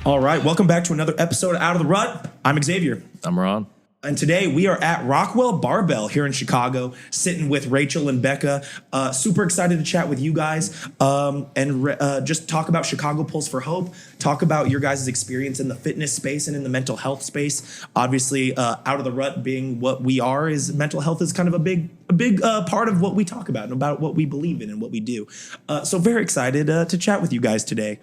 All right, welcome back to another episode of Out of the Rut. I'm Xavier. I'm Ron. And today we are at Rockwell Barbell here in Chicago, sitting with Rachel and Becca. Super excited to chat with you guys and just talk about Chicago Pulse for Hope, talk about your guys' experience in the fitness space and in the mental health space. Obviously, Out of the Rut being what we are, is mental health is kind of a big part of what we talk about and about what we believe in and what we do. So very excited to chat with you guys today.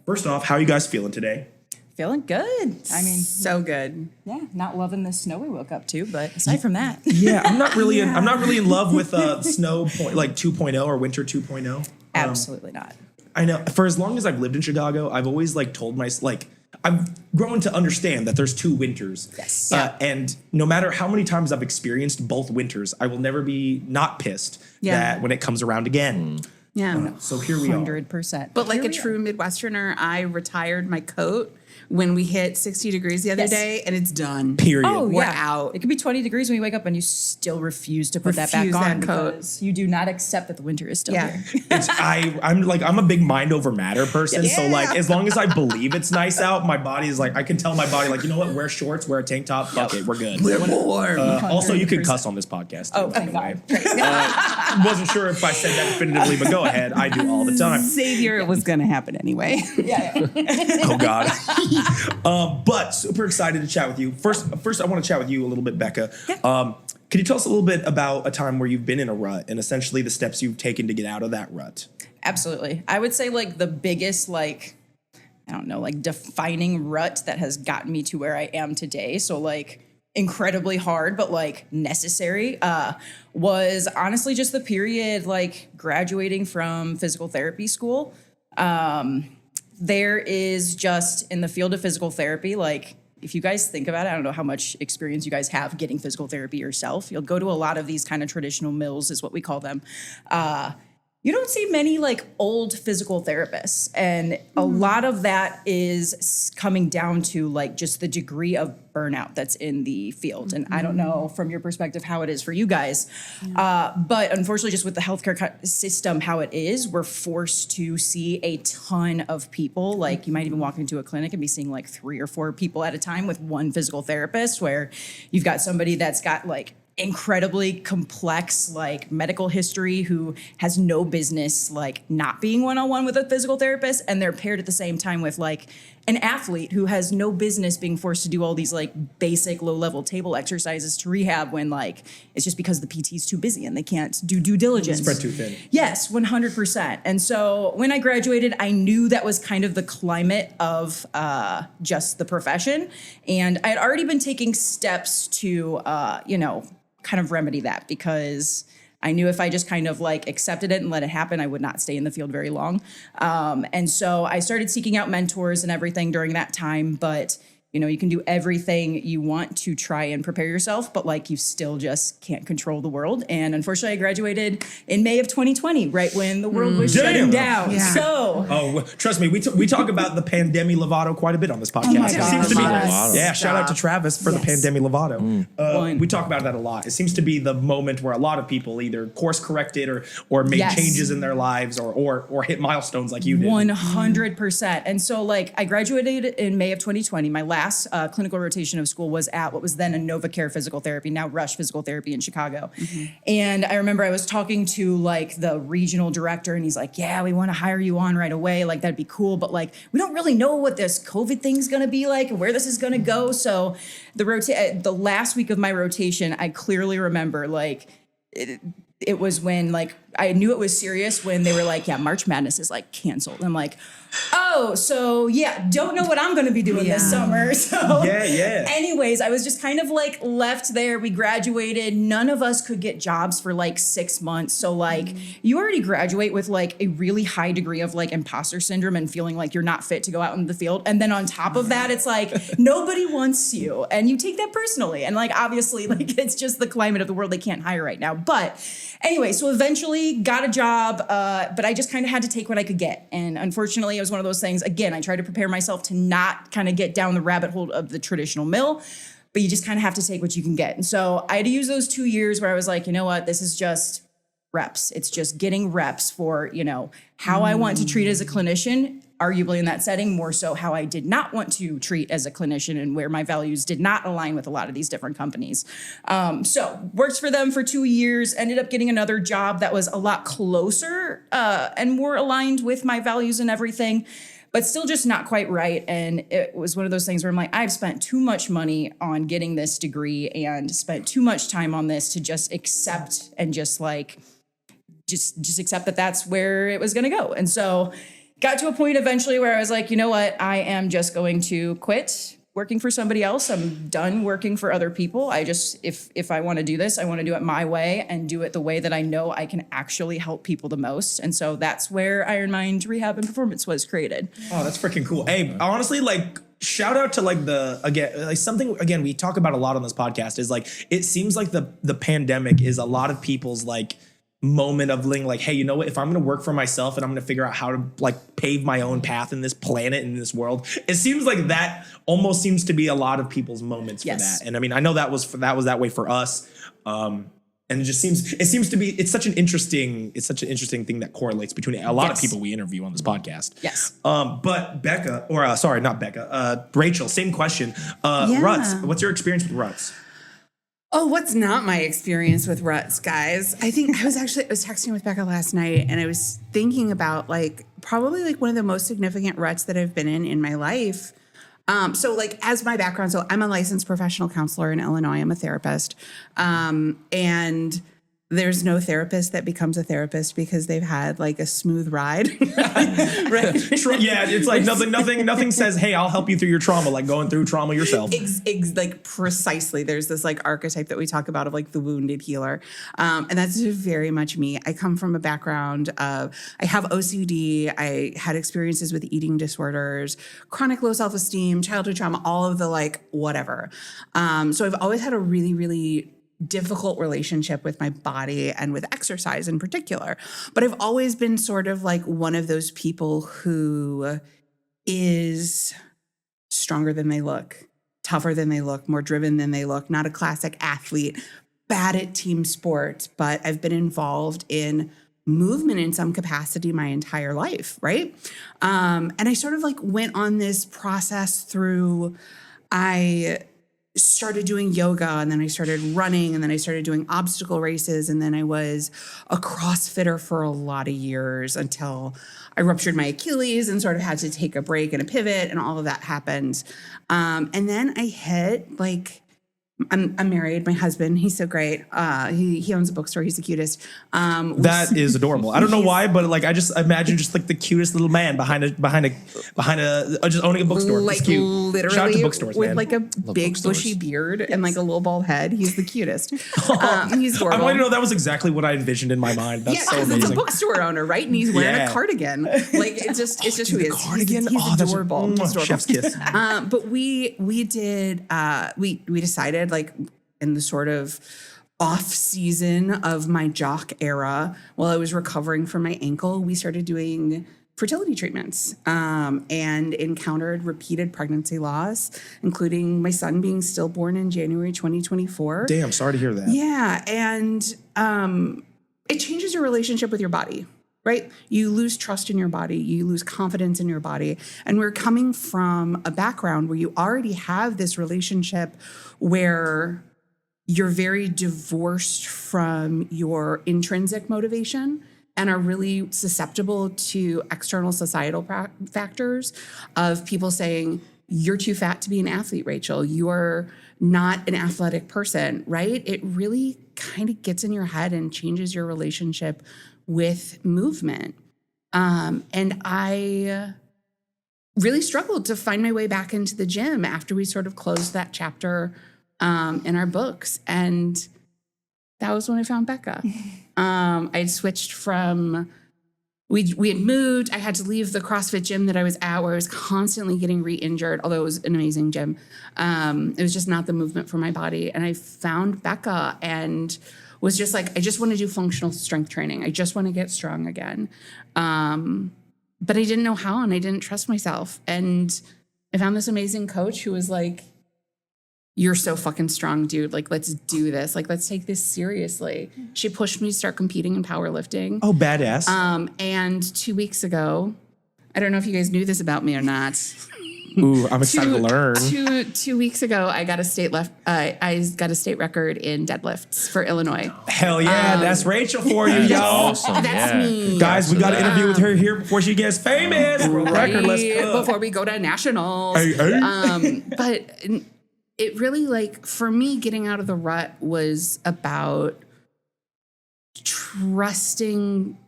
First off, how are you guys feeling today? Feeling good. I mean, so good. yeah, not loving the snow we woke up to, but aside from that, Yeah, I'm not really in love with snow like 2.0 or winter 2.0. absolutely not. I know for as long as I've lived in Chicago, I've always told I've grown to understand that there's two winters. Yes. And no matter how many times I've experienced both winters, I will never be not pissed that when it comes around again. Yeah. So here we are. 100%. But like a true Midwesterner, I retired my coat when we hit 60 degrees the other day, and it's done. Period. Oh, We're yeah. out. It could be 20 degrees when you wake up and you still refuse to put that back Refuse on that coat. because you do not accept that the winter is still Yeah. here. I'm a big mind over matter person. So Yeah. as long as I believe it's nice out, my body is I can tell my body you know what, wear shorts, wear a tank top, fuck it, we're good. We're warm. Also, you can 100%. cuss on this podcast. Oh, too, thank by the God. way. Wasn't sure if I said that definitively, but go ahead. I do all the time. Xavier, it was going to happen anyway. Yeah. Oh God. But super excited to chat with you. First, I want to chat with you a little bit, Becca. Can you tell us a little bit about a time where you've been in a rut and essentially the steps you've taken to get out of that rut? Absolutely. I would say the biggest defining rut that has gotten me to where I am today. So incredibly hard, but necessary, was honestly just the period graduating from physical therapy school. There is just in the field of physical therapy, if you guys think about it, I don't know how much experience you guys have getting physical therapy yourself. You'll go to a lot of these kind of traditional mills is what we call them. You don't see many old physical therapists. And a lot of that is coming down to just the degree of burnout that's in the field. And I don't know from your perspective how it is for you guys. But unfortunately, just with the healthcare system, how it is, we're forced to see a ton of people. You might even walk into a clinic and be seeing 3 or 4 people at a time with one physical therapist, where you've got somebody that's got incredibly complex medical history who has no business not being one-on-one with a physical therapist, and they're paired at the same time with an athlete who has no business being forced to do all these basic low-level table exercises to rehab when it's just because the PT's too busy and they can't do due diligence. Spread too thin. Yes, 100%. And so when I graduated, I knew that was kind of the climate of just the profession, and I had already been taking steps to kind of remedy that, because I knew if I just kind of accepted it and let it happen, I would not stay in the field very long. And so I started seeking out mentors and everything during that time. But, you can do everything you want to try and prepare yourself, but you still just can't control the world. And unfortunately, I graduated in May of 2020, right when the world was shutting down. Yeah. So, Trust me, we talk about the Pandemic Lovato quite a bit on this podcast. my It God. seems to be, Yes. shout out to Travis for the Yes. Pandemic Lovato. One. We talk about that a lot. It seems to be the moment where a lot of people either course corrected or made Yes. changes in their lives or hit milestones like you did. 100%. And so I graduated in May of 2020. My last clinical rotation of school was at what was then a NovaCare Physical Therapy, now Rush Physical Therapy in Chicago. And I remember I was talking to the regional director, and he's like, yeah, we want to hire you on right away. That'd be cool. But we don't really know what this COVID thing's going to be and where this is going to go. So the last week of my rotation, I clearly remember it was when I knew it was serious when they were yeah, March Madness is canceled. And I'm like, oh, so yeah, don't know what I'm going to be doing this summer. So Yeah. anyways, I was just kind of left there. We graduated. None of us could get jobs for 6 months. So you already graduate with a really high degree of imposter syndrome and feeling you're not fit to go out in the field. And then on top of that, it's nobody wants you, and you take that personally. And obviously it's just the climate of the world. They can't hire right now. But anyway, so eventually got a job, but I just kind of had to take what I could get. And unfortunately, it was one of those things, again, I tried to prepare myself to not kind of get down the rabbit hole of the traditional mill, but you just kind of have to take what you can get. And so I had to use those 2 years where I was like, you know what, this is just reps. It's just getting reps for, how I want to treat as a clinician arguably in that setting, more so how I did not want to treat as a clinician and where my values did not align with a lot of these different companies. So worked for them for 2 years, ended up getting another job that was a lot closer and more aligned with my values and everything, but still just not quite right. And it was one of those things where I'm like, I've spent too much money on getting this degree and spent too much time on this to just accept and just accept that that's where it was going to go. And so got to a point eventually where I was like, you know what? I am just going to quit working for somebody else. I'm done working for other people. I just, if I want to do this, I want to do it my way and do it the way that I know I can actually help people the most. And so that's where Iron Mind Rehab and Performance was created. Oh, that's freaking cool. Hey, honestly, like, shout out to something we talk about a lot on this podcast is like, it seems like the pandemic is a lot of people's like moment of like, hey, you know what? If I'm going to work for myself and I'm going to figure out how to like pave my own path in this planet, in this world, it seems like that almost seems to be a lot of people's moments for that. And I mean, I know that was that way for us. And it just seems to be, it's such an interesting thing that correlates between a lot of people we interview on this podcast. Yes. But Becca, or sorry, not Becca, Rachel, same question. Ruts, what's your experience with Ruts? Oh, what's not my experience with Ruts, guys? I think I was texting with Becca last night and I was thinking about like probably like one of the most significant ruts that I've been in my life. So like as my background, so I'm a licensed professional counselor in Illinois. I'm a therapist. And there's no therapist that becomes a therapist because they've had like a smooth ride. Right? Yeah, it's like nothing says, hey, I'll help you through your trauma, like going through trauma yourself. Like precisely. There's this like archetype that we talk about of like the wounded healer. And that's very much me. I come from a background of, I have OCD. I had experiences with eating disorders, chronic low self-esteem, childhood trauma, all of the like whatever. So I've always had a really, really difficult relationship with my body and with exercise in particular. But I've always been sort of like one of those people who is stronger than they look, tougher than they look, more driven than they look, not a classic athlete, bad at team sports, but I've been involved in movement in some capacity my entire life, right? And I sort of like went on this process through, I started doing yoga and then I started running and then I started doing obstacle races. And then I was a CrossFitter for a lot of years until I ruptured my Achilles and sort of had to take a break and a pivot and all of that happened. And then I hit like, I'm married. My husband, he's so great. He owns a bookstore. He's the cutest. That is adorable. I don't know why, but like I just imagine just like the cutest little man behind a just owning a bookstore. Like it's cute. Literally Shout out to bookstores, with man. like a big bushy beard and like a little bald head. He's the cutest. He's I adorable. want to know that was exactly what I envisioned in my mind. That's so amazing. It's a bookstore owner, right? And he's wearing a cardigan. Like it's just who he is. Cardigan. He's adorable. He's adorable. Chef's kiss. But we decided like in the sort of off season of my jock era, while I was recovering from my ankle, we started doing fertility treatments and encountered repeated pregnancy loss, including my son being stillborn in January 2024. Damn, sorry to hear that. Yeah. And it changes your relationship with your body, right? You lose trust in your body. You lose confidence in your body. And we're coming from a background where you already have this relationship where you're very divorced from your intrinsic motivation and are really susceptible to external societal factors of people saying, you're too fat to be an athlete, Rachel. You're not an athletic person, right? It really kind of gets in your head and changes your relationship with movement. And I really struggled to find my way back into the gym after we sort of closed that chapter in our books. And that was when I found Becca. I had switched from, we had moved. I had to leave the CrossFit gym that I was at where I was constantly getting re-injured, although it was an amazing gym. It was just not the movement for my body. And I found Becca and was just like, I just want to do functional strength training. I just want to get strong again. But I didn't know how and I didn't trust myself. And I found this amazing coach who was like, you're so fucking strong, dude. Like, let's do this. Like, let's take this seriously. She pushed me to start competing in powerlifting. Oh, badass. And 2 weeks ago, I don't know if you guys knew this about me or not. Ooh, I'm excited to learn. 2 weeks ago, I got a state record in deadlifts for Illinois. Hell yeah, that's Rachel for you, y'all. Awesome. That's me. Guys, we got to interview with her here before she gets famous. Record, let's go. Before we go to nationals. Hey, hey. But it really, like, for me, getting out of the rut was about trusting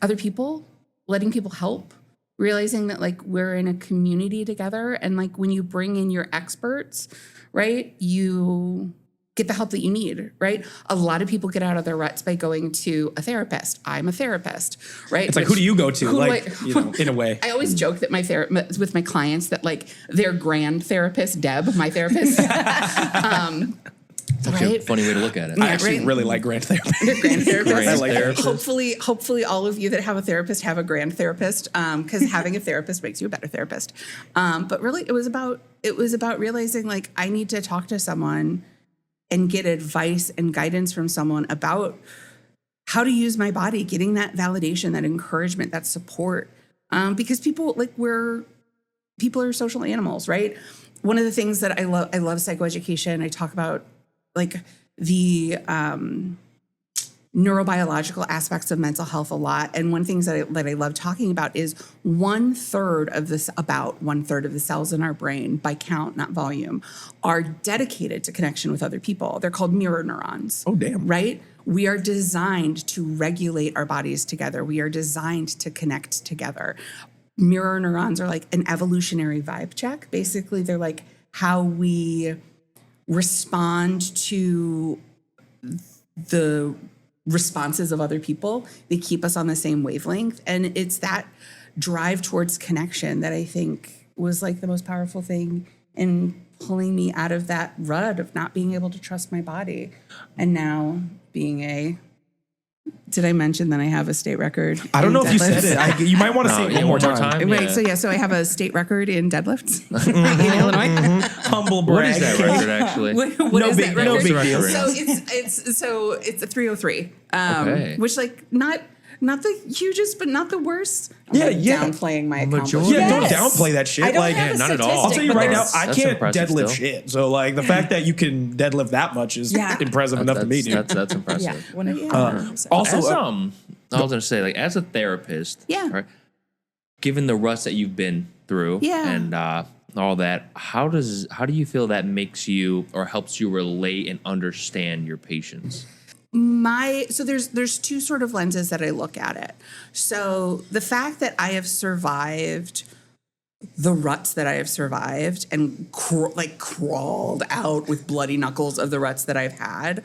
other people, letting people help, realizing that, like, we're in a community together. And, like, when you bring in your experts, right, you get the help that you need, right? A lot of people get out of their ruts by going to a therapist. I'm a therapist, right? It's like, who do you go to? In a way. I always joke that with my clients that, like, their grand therapist, Deb, my therapist. That's actually a funny way to look at it. I actually really like grand therapy. They're grand therapists. Grand therapist. Hopefully all of you that have a therapist have a grand therapist, because having a therapist makes you a better therapist. But really, it was about realizing, like, I need to talk to someone and get advice and guidance from someone about how to use my body, getting that validation, that encouragement, that support. Because people are social animals, right? One of the things that I love psychoeducation. I talk about, like, the neurobiological aspects of mental health a lot. And one thing that I love talking about is 1/3 of the cells in our brain, by count, not volume, are dedicated to connection with other people. They're called mirror neurons. Oh, damn. Right? We are designed to regulate our bodies together. We are designed to connect together. Mirror neurons are like an evolutionary vibe check. Basically, they're like how we respond to the responses of other people. They keep us on the same wavelength. And it's that drive towards connection that I think was, like, the most powerful thing in pulling me out of that rut of not being able to trust my body. And now being did I mention that I have a state record? I don't know if you said it. You might want to say it one more time. Right. Yeah. So I have a state record in deadlifts in Illinois. Humble brag. What is that record, actually? What No is big- that record? no big deal. So it's a 303, Okay. which, like, not the hugest, but not the worst. Yeah, I'm yeah. Downplaying my Majority. accomplishments. Yeah, don't Yes. downplay that shit. I don't Like, have a not at all. statistic, I'll tell you but right now, there's- I That's can't impressive deadlift still. shit. So, like, the fact that you can deadlift that much is Yeah. impressive enough to me, dude. That's impressive. Yeah, 100%. Also, As, I was gonna say, like, as a therapist, Yeah. right, given the ruts that you've been through, Yeah. and all that, how do you feel that makes you or helps you relate and understand your patients? So there's two sort of lenses that I look at it. So the fact that I have survived the ruts that I have survived and crawled out with bloody knuckles of the ruts that I've had,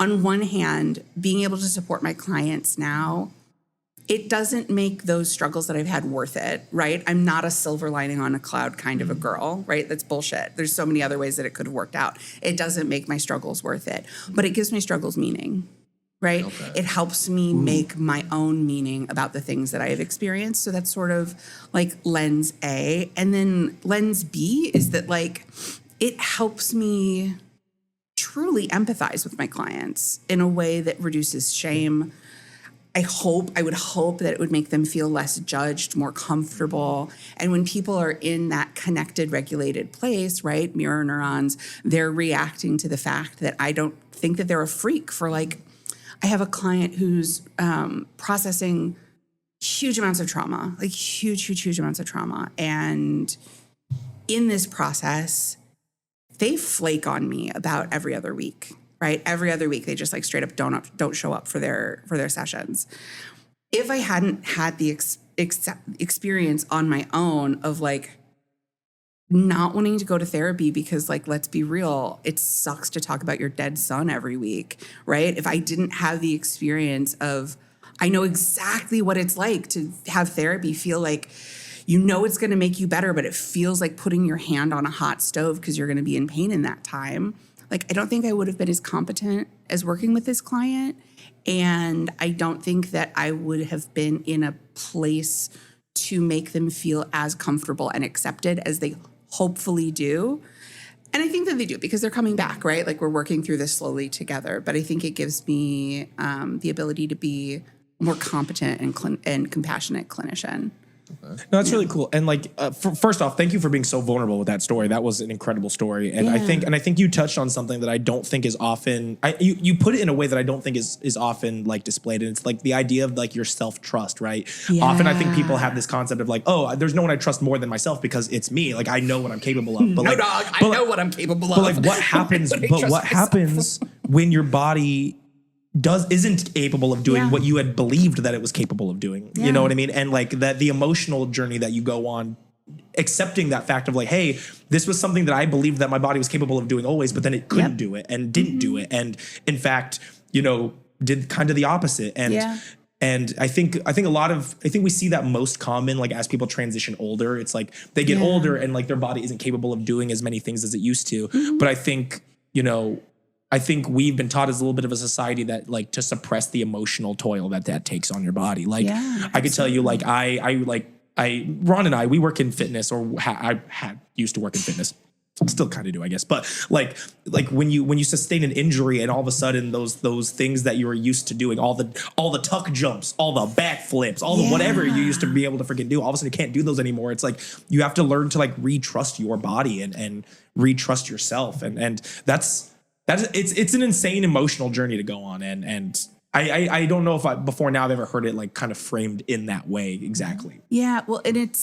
on one hand, being able to support my clients now, it doesn't make those struggles that I've had worth it, right? I'm not a silver lining on a cloud kind of a girl, right? That's bullshit. There's so many other ways that it could have worked out. It doesn't make my struggles worth it, but it gives my struggles meaning, right? Okay. It helps me make my own meaning about the things that I have experienced. So that's sort of like lens A. And then lens B is that, like, it helps me truly empathize with my clients in a way that reduces shame. I would hope that it would make them feel less judged, more comfortable. And when people are in that connected, regulated place, right, mirror neurons, they're reacting to the fact that I don't think that they're a freak for, like, I have a client who's processing huge amounts of trauma, like huge amounts of trauma. And in this process, they flake on me about every other week. Right? Every other week, they just, like, straight up don't show up for their sessions. If I hadn't had the experience on my own of, like, not wanting to go to therapy because, like, let's be real, it sucks to talk about your dead son every week, right? If I didn't have the experience of, I know exactly what it's like to have therapy feel like, you know, it's going to make you better, but it feels like putting your hand on a hot stove because you're going to be in pain in that time. Like, I don't think I would have been as competent as working with this client. And I don't think that I would have been in a place to make them feel as comfortable and accepted as they hopefully do. And I think that they do because they're coming back, right? Like, we're working through this slowly together. But I think it gives me the ability to be a more competent and compassionate clinician. No, that's really cool. And like, first off, thank you for being so vulnerable with that story. That was an incredible story. And I think you touched on something that I don't think is often, you put it in a way that I don't think is often like displayed. And it's like the idea of like your self-trust, right? Yeah. Often I think people have this concept of like, oh, there's no one I trust more than myself because it's me. Like I know what I'm capable of. But No, like, dog, I know what I'm capable of. But like what happens, happens when your body isn't capable of doing what you had believed that it was capable of doing. You know what I mean? And like that the emotional journey that you go on, accepting that fact of like, hey, this was something that I believed that my body was capable of doing always, but then it couldn't do it and didn't do it. And in fact, you know, did kind of the opposite. And I think we see that most common, like as people transition older, it's like they get older and like their body isn't capable of doing as many things as it used to. But I think, you know, we've been taught as a little bit of a society that like to suppress the emotional toil that takes on your body. Like I could tell you, like Ron and I, we work in fitness, or I used to work in fitness. Still kind of do, I guess. But like when you sustain an injury and all of a sudden those things that you were used to doing, all the tuck jumps, all the back flips, all the whatever you used to be able to freaking do, all of a sudden you can't do those anymore. It's like you have to learn to like re-trust your body and re-trust yourself. And that's it's an insane emotional journey to go on. And I don't know if before now I've ever heard it like kind of framed in that way exactly. Yeah, well, and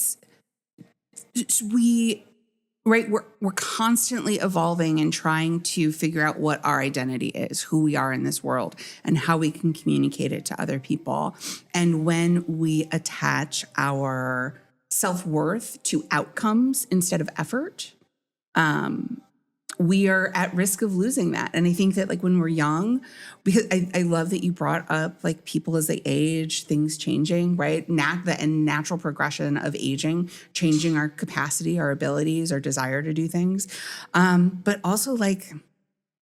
we're constantly evolving and trying to figure out what our identity is, who we are in this world, and how we can communicate it to other people. And when we attach our self-worth to outcomes instead of effort, we are at risk of losing that. And I think that like when we're young, because I love that you brought up like people as they age, things changing, right? The natural progression of aging, changing our capacity, our abilities, our desire to do things. But also like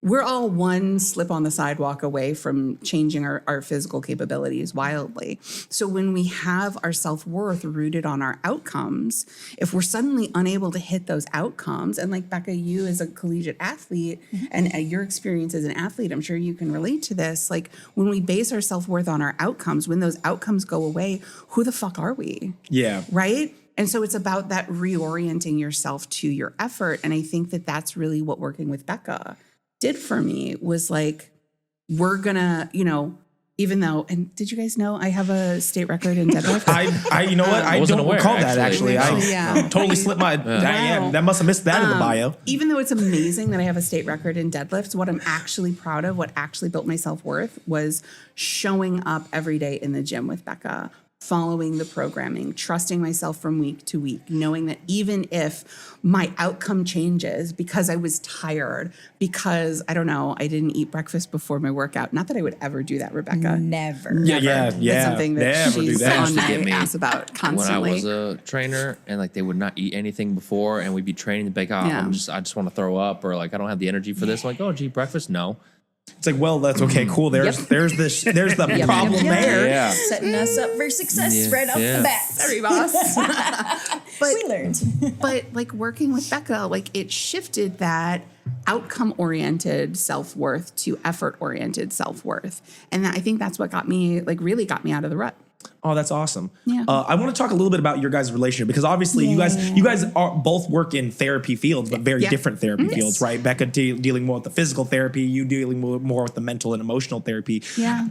we're all one slip on the sidewalk away from changing our physical capabilities wildly. So when we have our self-worth rooted on our outcomes, if we're suddenly unable to hit those outcomes, and like Becca, you as a collegiate athlete and your experience as an athlete, I'm sure you can relate to this. Like when we base our self-worth on our outcomes, when those outcomes go away, who the fuck are we? Yeah. Right? And so it's about that reorienting yourself to your effort. And I think that that's really what working with Becca did for me, was like, we're gonna, you know, even though, and did you guys know I have a state record in deadlift? You know what? I don't recall that actually. I totally slipped my, that must have missed that in the bio. Even though it's amazing that I have a state record in deadlifts, what I'm actually proud of, what actually built my self-worth, was showing up every day in the gym with Becca, following the programming, trusting myself from week to week, knowing that even if my outcome changes because I was tired, because, I don't know, I didn't eat breakfast before my workout. Not that I would ever do that, Rebecca. Never. Yeah. That's something that she's on my me ass about constantly. When I was a trainer and like they would not eat anything before and we'd be training to like, I just want to throw up, or like I don't have the energy for this. I'm like, oh, gee, breakfast? No. It's like, well, that's okay, cool. There's the problem there. Yeah. Setting us up for success right off the bat. Sorry, boss. We learned. But like working with Becca, like it shifted that outcome-oriented self-worth to effort-oriented self-worth. And I think that's what really got me out of the rut. Oh, that's awesome. Yeah. I want to talk a little bit about your guys' relationship, because obviously you guys are both work in therapy fields, but very different therapy fields, right? Becca dealing more with the physical therapy, you dealing more with the mental and emotional therapy. Yeah.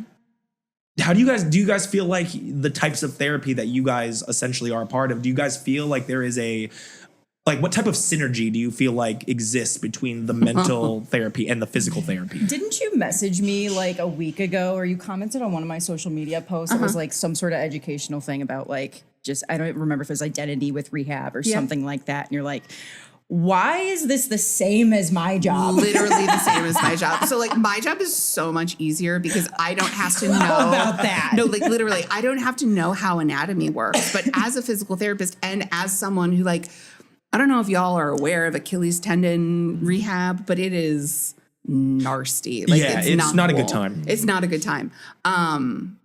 How do you guys feel like the types of therapy that you guys essentially are a part of? Do you guys feel like there is what type of synergy do you feel like exists between the mental therapy and the physical therapy? Didn't you message me like a week ago, or you commented on one of my social media posts? It was like some sort of educational thing about like, just, I don't remember if it was identity with rehab or something like that. And you're like, why is this the same as my job? Literally the same as my job. So like my job is so much easier because I don't have to know about that. No, like literally, I don't have to know how anatomy works. But as a physical therapist and as someone who like, I don't know if y'all are aware of Achilles tendon rehab, but it is nasty. Like, it's not a good time. It's not a good time. 80%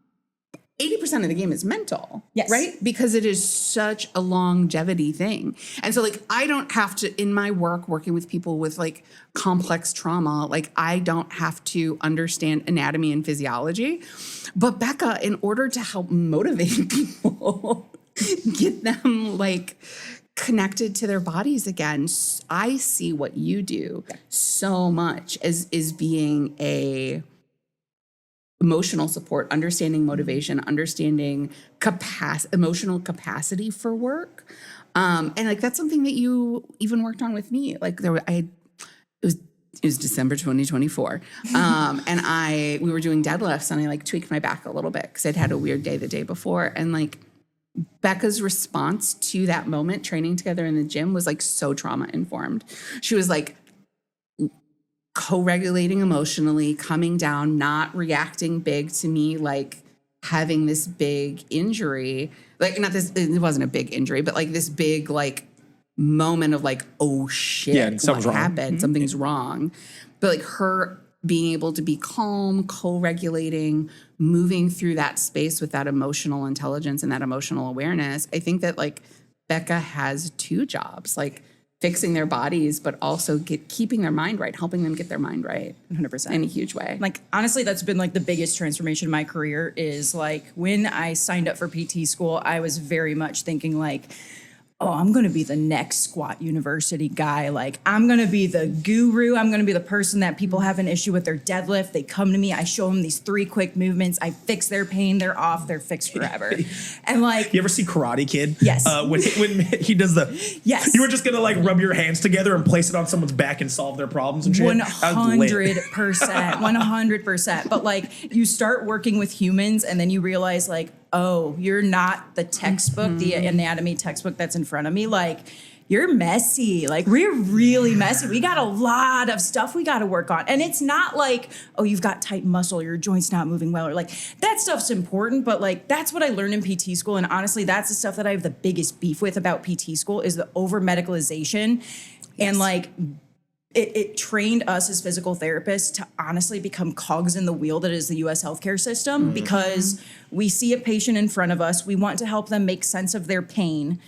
of the game is mental, right? Because it is such a longevity thing. And so like, I don't have to, in my work, working with people with like complex trauma, like I don't have to understand anatomy and physiology. But Becca, in order to help motivate people get them like connected to their bodies again. I see what you do so much as is being a emotional support, understanding motivation, understanding emotional capacity for work. And like, that's something that you even worked on with me. Like it was December 2024. And we were doing deadlifts and I like tweaked my back a little bit because I'd had a weird day the day before. And like Becca's response to that moment training together in the gym was like so trauma informed. She was like co-regulating emotionally, coming down, not reacting big to me, like having this big injury, like not this, it wasn't a big injury, but like this big, like moment of like, oh shit, what happened? Something's wrong. But like her being able to be calm, co-regulating, moving through that space with that emotional intelligence and that emotional awareness. I think that like Becca has two jobs, like fixing their bodies, but also keeping their mind right, helping them get their mind right 100%. In a huge way. Like, honestly, that's been like the biggest transformation in my career is like when I signed up for PT school, I was very much thinking like, oh, I'm going to be the next squat university guy. Like, I'm going to be the guru. I'm going to be the person that people have an issue with their deadlift. They come to me. I show them these 3 quick movements. I fix their pain. They're off. They're fixed forever. And like, you ever see Karate Kid? Yes. When he does the, yes. You were just going to like rub your hands together and place it on someone's back and solve their problems and shit. 100%. 100%. But like, you start working with humans and then you realize like, oh, you're not the textbook, the anatomy textbook that's in front of me. Like, you're messy. Like, we're really messy. We got a lot of stuff we got to work on. And it's not like, oh, you've got tight muscle, your joint's not moving well, or like, that stuff's important. But like, that's what I learned in PT school. And honestly, that's the stuff that I have the biggest beef with about PT school is the over medicalization. And like, it trained us as physical therapists to honestly become cogs in the wheel that is the U.S. healthcare system because we see a patient in front of us. We want to help them make sense of their pain.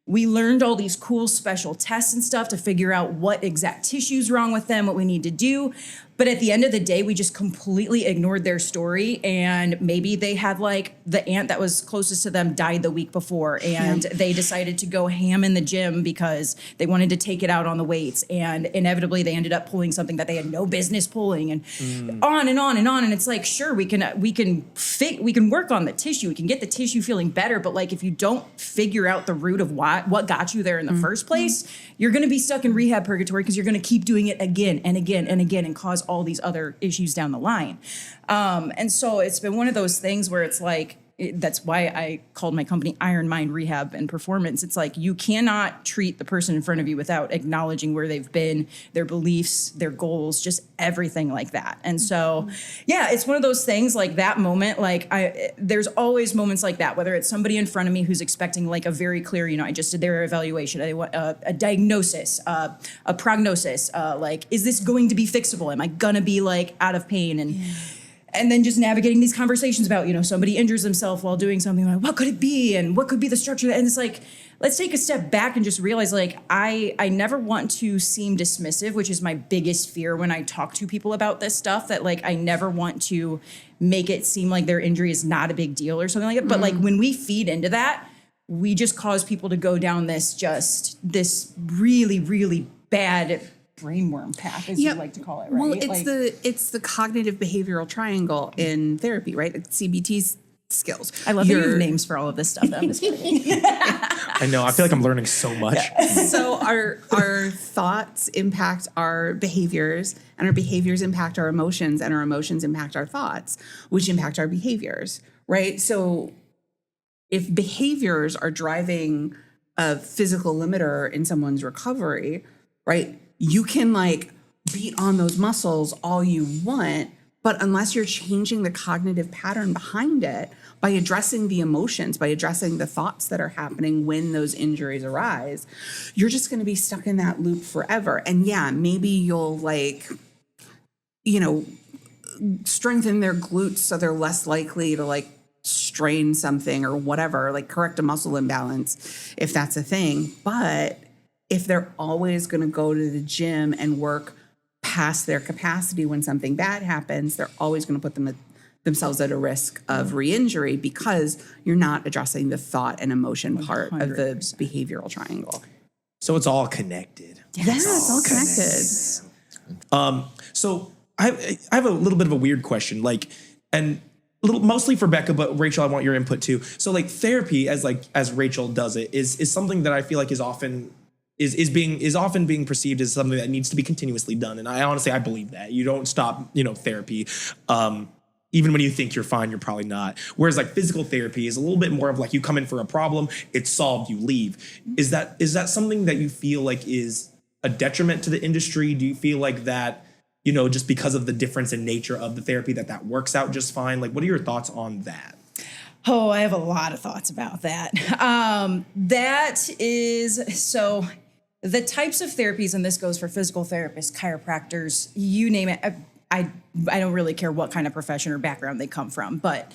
We learned all these cool special tests and stuff to figure out what exact tissue's wrong with them, what we need to do. But at the end of the day, we just completely ignored their story. And maybe they had like the aunt that was closest to them died the week before. And they decided to go ham in the gym because they wanted to take it out on the weights. And inevitably they ended up pulling something that they had no business pulling and on and on and on. And it's like, sure, we can work on the tissue. We can get the tissue feeling better. But like, if you don't figure out the root of what got you there in the first place, you're going to be stuck in rehab purgatory because you're going to keep doing it again and again and again and cause all these other issues down the line. And so it's been one of those things where it's like, that's why I called my company Iron Mind Rehab and Performance. It's like you cannot treat the person in front of you without acknowledging where they've been, their beliefs, their goals, just everything like that. And so, yeah, it's one of those things like that moment. Like there's always moments like that, whether it's somebody in front of me who's expecting like a very clear, I just did their evaluation. I want a diagnosis, a prognosis. Like, is this going to be fixable? Am I gonna be like out of pain? And then just navigating these conversations about, somebody injures themselves while doing something, like, what could it be? And what could be the structure? And it's like, let's take a step back and just realize, like, I never want to seem dismissive, which is my biggest fear when I talk to people about this stuff, that, like, I never want to make it seem like their injury is not a big deal or something like that. But, like, when we feed into that, we just cause people to go down this really, really bad brainworm path, as you like to call it, right? Well, it's the cognitive behavioral triangle in therapy, right? It's CBT's skills. I love that you have names for all of this stuff. I'm just kidding. I know. I feel like I'm learning so much. So our thoughts impact our behaviors, and our behaviors impact our emotions, and our emotions impact our thoughts, which impact our behaviors, right? So if behaviors are driving a physical limiter in someone's recovery, right? You can like beat on those muscles all you want, but unless you're changing the cognitive pattern behind it by addressing the emotions, by addressing the thoughts that are happening when those injuries arise, you're just going to be stuck in that loop forever. And yeah, maybe you'll like, strengthen their glutes so they're less likely to like strain something or whatever, like correct a muscle imbalance if that's a thing. But if they're always going to go to the gym and work past their capacity when something bad happens, they're always going to put themselves at a risk of re-injury because you're not addressing the thought and emotion part 100%. Of the behavioral triangle. So it's all connected. Yes, it's all connected. So I have a little bit of a weird question, like, and mostly for Becca, but Rachel, I want your input too. So like therapy, as Rachel does it, is something that I feel like is often being perceived as something that needs to be continuously done. And I believe that you don't stop, therapy. Even when you think you're fine, you're probably not. Whereas like physical therapy is a little bit more of like you come in for a problem, it's solved, you leave. Is that something that you feel like is a detriment to the industry? Do you feel like that, just because of the difference in nature of the therapy that works out just fine? Like, what are your thoughts on that? Oh, I have a lot of thoughts about that. So the types of therapies, and this goes for physical therapists, chiropractors, you name it. I don't really care what kind of profession or background they come from, but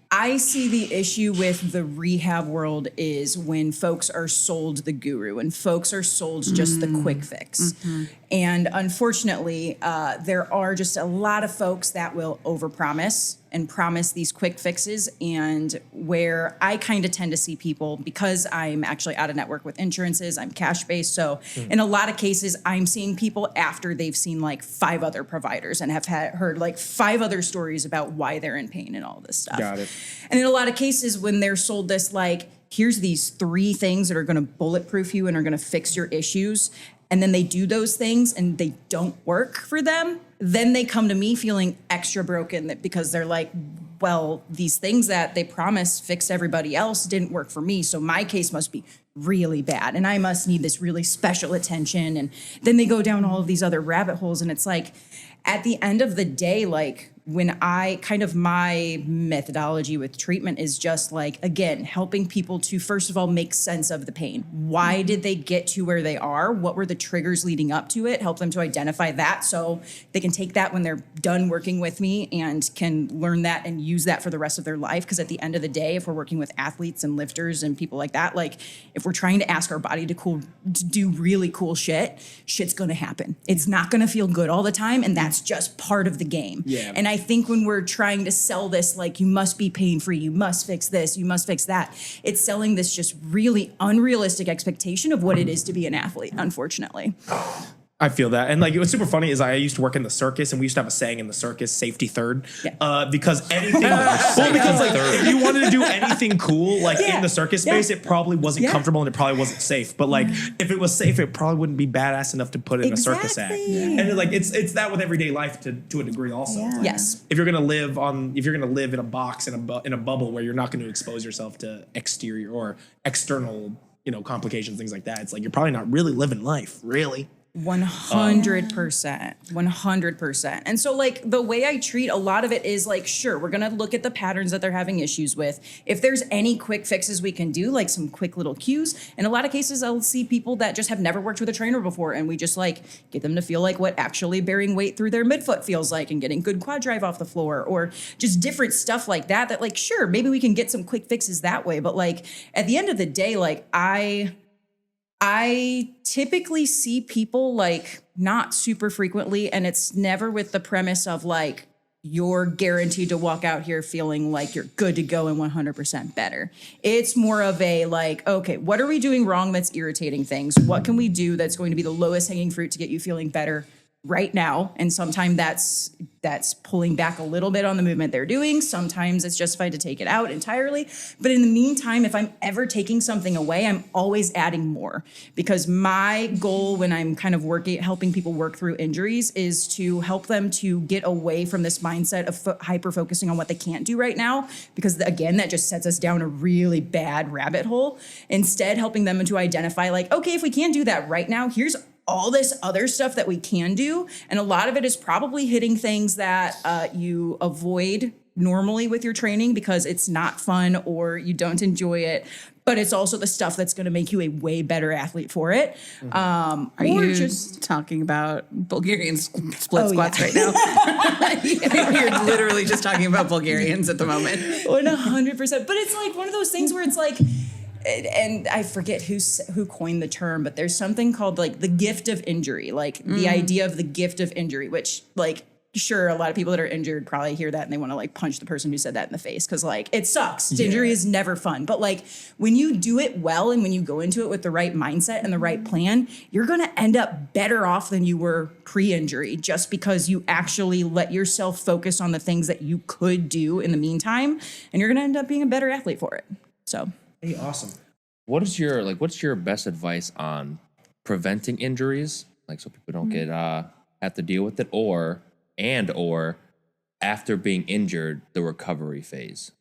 I see the issue with the rehab world is when folks are sold the guru and folks are sold just the quick fix. Mm-hmm. And unfortunately, there are just a lot of folks that will overpromise and promise these quick fixes. And where I kind of tend to see people, because I'm actually out of network with insurances, I'm cash based. So in a lot of cases, I'm seeing people after they've seen like 5 other providers and have heard like 5 other stories about why they're in pain and all this stuff. Got it. And in a lot of cases, when they're sold this, like, here's these 3 things that are going to bulletproof you and are going to fix your issues, and then they do those things and they don't work for them, then they come to me feeling extra broken because they're like, well, these things that they promised fixed everybody else didn't work for me, so my case must be really bad and I must need this really special attention. And then they go down all of these other rabbit holes, and it's like, at the end of the day, like, when my methodology with treatment is just like, again, helping people to, first of all, make sense of the pain. Why did they get to where they are? What were the triggers leading up to it? Help them to identify that so they can take that when they're done working with me and can learn that and use that for the rest of their life. Because at the end of the day, if we're working with athletes and lifters and people like that, like, if we're trying to ask our body to do really cool shit's going to happen. It's not going to feel good all the time, and that's just part of the game. Yeah. And I think when we're trying to sell this, like, you must be pain-free, you must fix this, you must fix that, it's selling this just really unrealistic expectation of what it is to be an athlete, unfortunately. I feel that. And like, what's super funny is I used to work in the circus, and we used to have a saying in the circus, safety third. Yeah. Because anything, because like if you wanted to do anything cool, like in the circus space, it probably wasn't comfortable and it probably wasn't safe. But like, if it was safe, it probably wouldn't be badass enough to put in a circus act. Yeah. And like, it's that with everyday life to a degree also. Yeah. Like, yes. If you're going to live in a box, in a bubble where you're not going to expose yourself to exterior or external, complications, things like that, it's like, you're probably not really living life, really. 100%. And so, like, the way I treat a lot of it is like, sure, we're going to look at the patterns that they're having issues with. If there's any quick fixes we can do, like some quick little cues, in a lot of cases, I'll see people that just have never worked with a trainer before, and we just like get them to feel like what actually bearing weight through their midfoot feels like, and getting good quad drive off the floor, or just different stuff like that, like, sure, maybe we can get some quick fixes that way. But like, at the end of the day, like, I typically see people, like, not super frequently, and it's never with the premise of like, you're guaranteed to walk out here feeling like you're good to go and 100% better. It's more of a like, okay, what are we doing wrong that's irritating things? What can we do that's going to be the lowest hanging fruit to get you feeling better right now? And sometimes that's pulling back a little bit on the movement they're doing. Sometimes it's justified to take it out entirely. But in the meantime, if I'm ever taking something away, I'm always adding more, because my goal when I'm kind of helping people work through injuries is to help them to get away from this mindset of hyper focusing on what they can't do right now, because again, that just sets us down a really bad rabbit hole. Instead, helping them to identify like, okay, if we can't do that right now, here's all this other stuff that we can do. And a lot of it is probably hitting things that you avoid normally with your training because it's not fun or you don't enjoy it. But it's also the stuff that's going to make you a way better athlete for it. Are you just talking about Bulgarian split squats right now? You're literally just talking about Bulgarians at the moment. 100%. But it's like one of those things where it's like, and I forget who coined the term, but there's something called like the gift of injury, like the idea of the gift of injury, which like sure a lot of people that are injured probably hear that and they want to like punch the person who said that in the face because like it sucks. Injury is never fun. But like when you do it well and when you go into it with the right mindset and the right plan, you're going to end up better off than you were pre-injury just because you actually let yourself focus on the things that you could do in the meantime, and you're going to end up being a better athlete for it. So, Hey, awesome. What's your best advice on preventing injuries? Like so people don't get have to deal with it or after being injured, the recovery phase.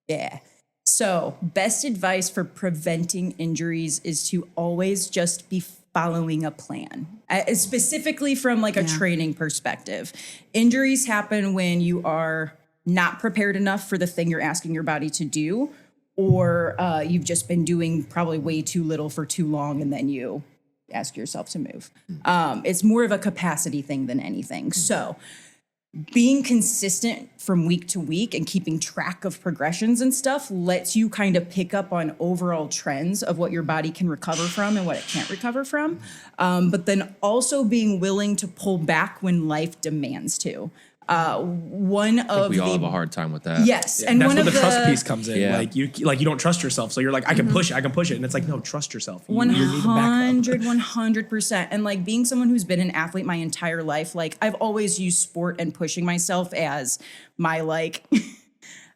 Yeah. So, best advice for preventing injuries is to always just be following a plan, specifically from like a training perspective. Injuries happen when you are not prepared enough for the thing you're asking your body to do, or you've just been doing probably way too little for too long, and then you ask yourself to move. It's more of a capacity thing than anything. So being consistent from week to week and keeping track of progressions and stuff lets you kind of pick up on overall trends of what your body can recover from and what it can't recover from. But then also being willing to pull back when life demands to. We all have a hard time with that. Yes, And that's where the trust piece comes in. Yeah. Like you don't trust yourself, so you're like, I can push it, and it's like, no, trust yourself. You need the backup. 100%. And like being someone who's been an athlete my entire life, like I've always used sport and pushing myself as my like,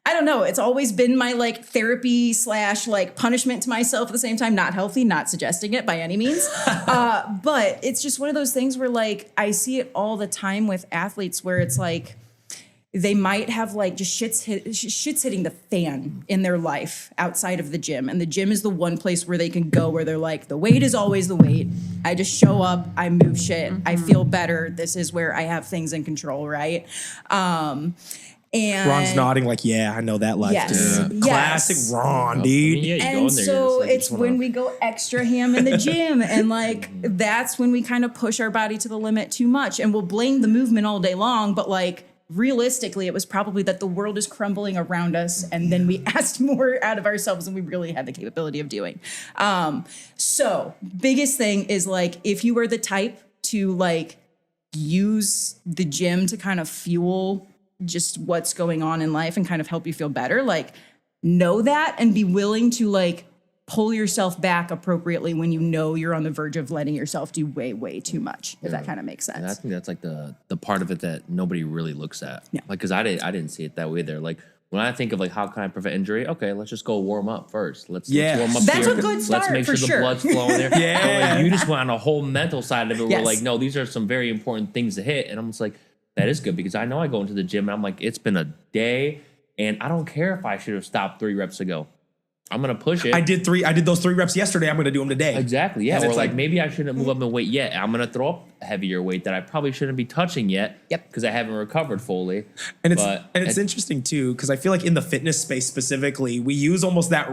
I don't know. It's always been my like therapy / like punishment to myself at the same time. Not healthy, not suggesting it by any means. But it's just one of those things where like I see it all the time with athletes where it's like they might have like just shit's hitting the fan in their life outside of the gym. And the gym is the one place where they can go where they're like, the weight is always the weight. I just show up, I move shit, I feel better. This is where I have things in control, right? And Ron's nodding like, yeah, I know that life. Yes. Dude. Yes. Classic Ron, dude. You go and in there, so like, it's when we go extra ham in the gym, and like that's when we kind of push our body to the limit too much, and we'll blame the movement all day long, but like realistically, it was probably that the world is crumbling around us, and then we asked more out of ourselves than we really had the capability of doing. So biggest thing is like if you are the type to like use the gym to kind of fuel just what's going on in life and kind of help you feel better, like know that and be willing to like pull yourself back appropriately when you know you're on the verge of letting yourself do way too much, if that kind of makes sense. And I think that's like the part of it that nobody really looks at. Yeah. Like, cause I didn't see it that way there. Like when I think of like, how can I prevent injury? Okay, let's just go warm up first. Let's warm up That's here. a good start, Let's make for sure sure. the blood's flowing there. Yeah. So, like, you just went on a whole mental side of it. Yes. We're like, no, these are some very important things to hit. And I'm just like, that is good because I know I go into the gym and I'm like, it's been a day and I don't care if I should have stopped 3 reps ago. I'm going to push it. I did those 3 reps yesterday. I'm going to do them today. Exactly. Yeah. And Or it's like like- maybe I shouldn't move up in weight yet. I'm going to throw up heavier weight that I probably shouldn't be touching yet. Yep. Because I haven't recovered fully. And it's interesting too, because I feel like in the fitness space specifically, we use almost that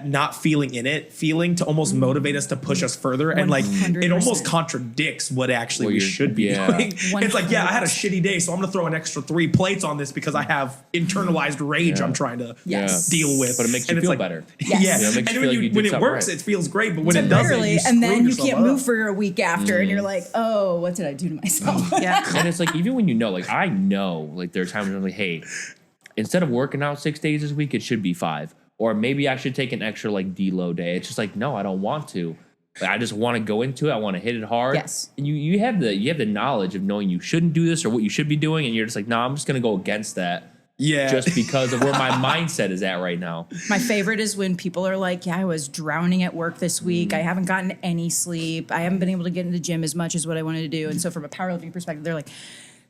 not feeling in it feeling to almost motivate us to push us further. And like, it almost 100%. contradicts what actually Well, we you're- should be yeah. doing. It's like, yeah, I had a shitty day, so I'm going to throw an extra 3 plates on this because I have internalized rage I'm trying to Yes. deal with. But it makes you And it's feel like, better. Yes. Yeah. Yeah, it makes And you when, feel like you did when it something works, right. it feels great. But when it doesn't, Temporarily, you and then you yourself can't up. move for a week after, and you're like, oh, what did I do to myself? Yeah. And it's like, even when you know, like, I know, like, there are times when I'm like, hey, instead of working out 6 days this week, it should be 5. Or maybe I should take an extra, like, deload day. It's just like, no, I don't want to. Like, I just want to go into it. I want to hit it hard. Yes. And you have the knowledge of knowing you shouldn't do this or what you should be doing. And you're just like, no, I'm just going to go against that. Yeah. Just because of where my mindset is at right now. My favorite is when people are like, yeah, I was drowning at work this week. I haven't gotten any sleep. I haven't been able to get into the gym as much as what I wanted to do. And so from a powerlifting perspective, they're like,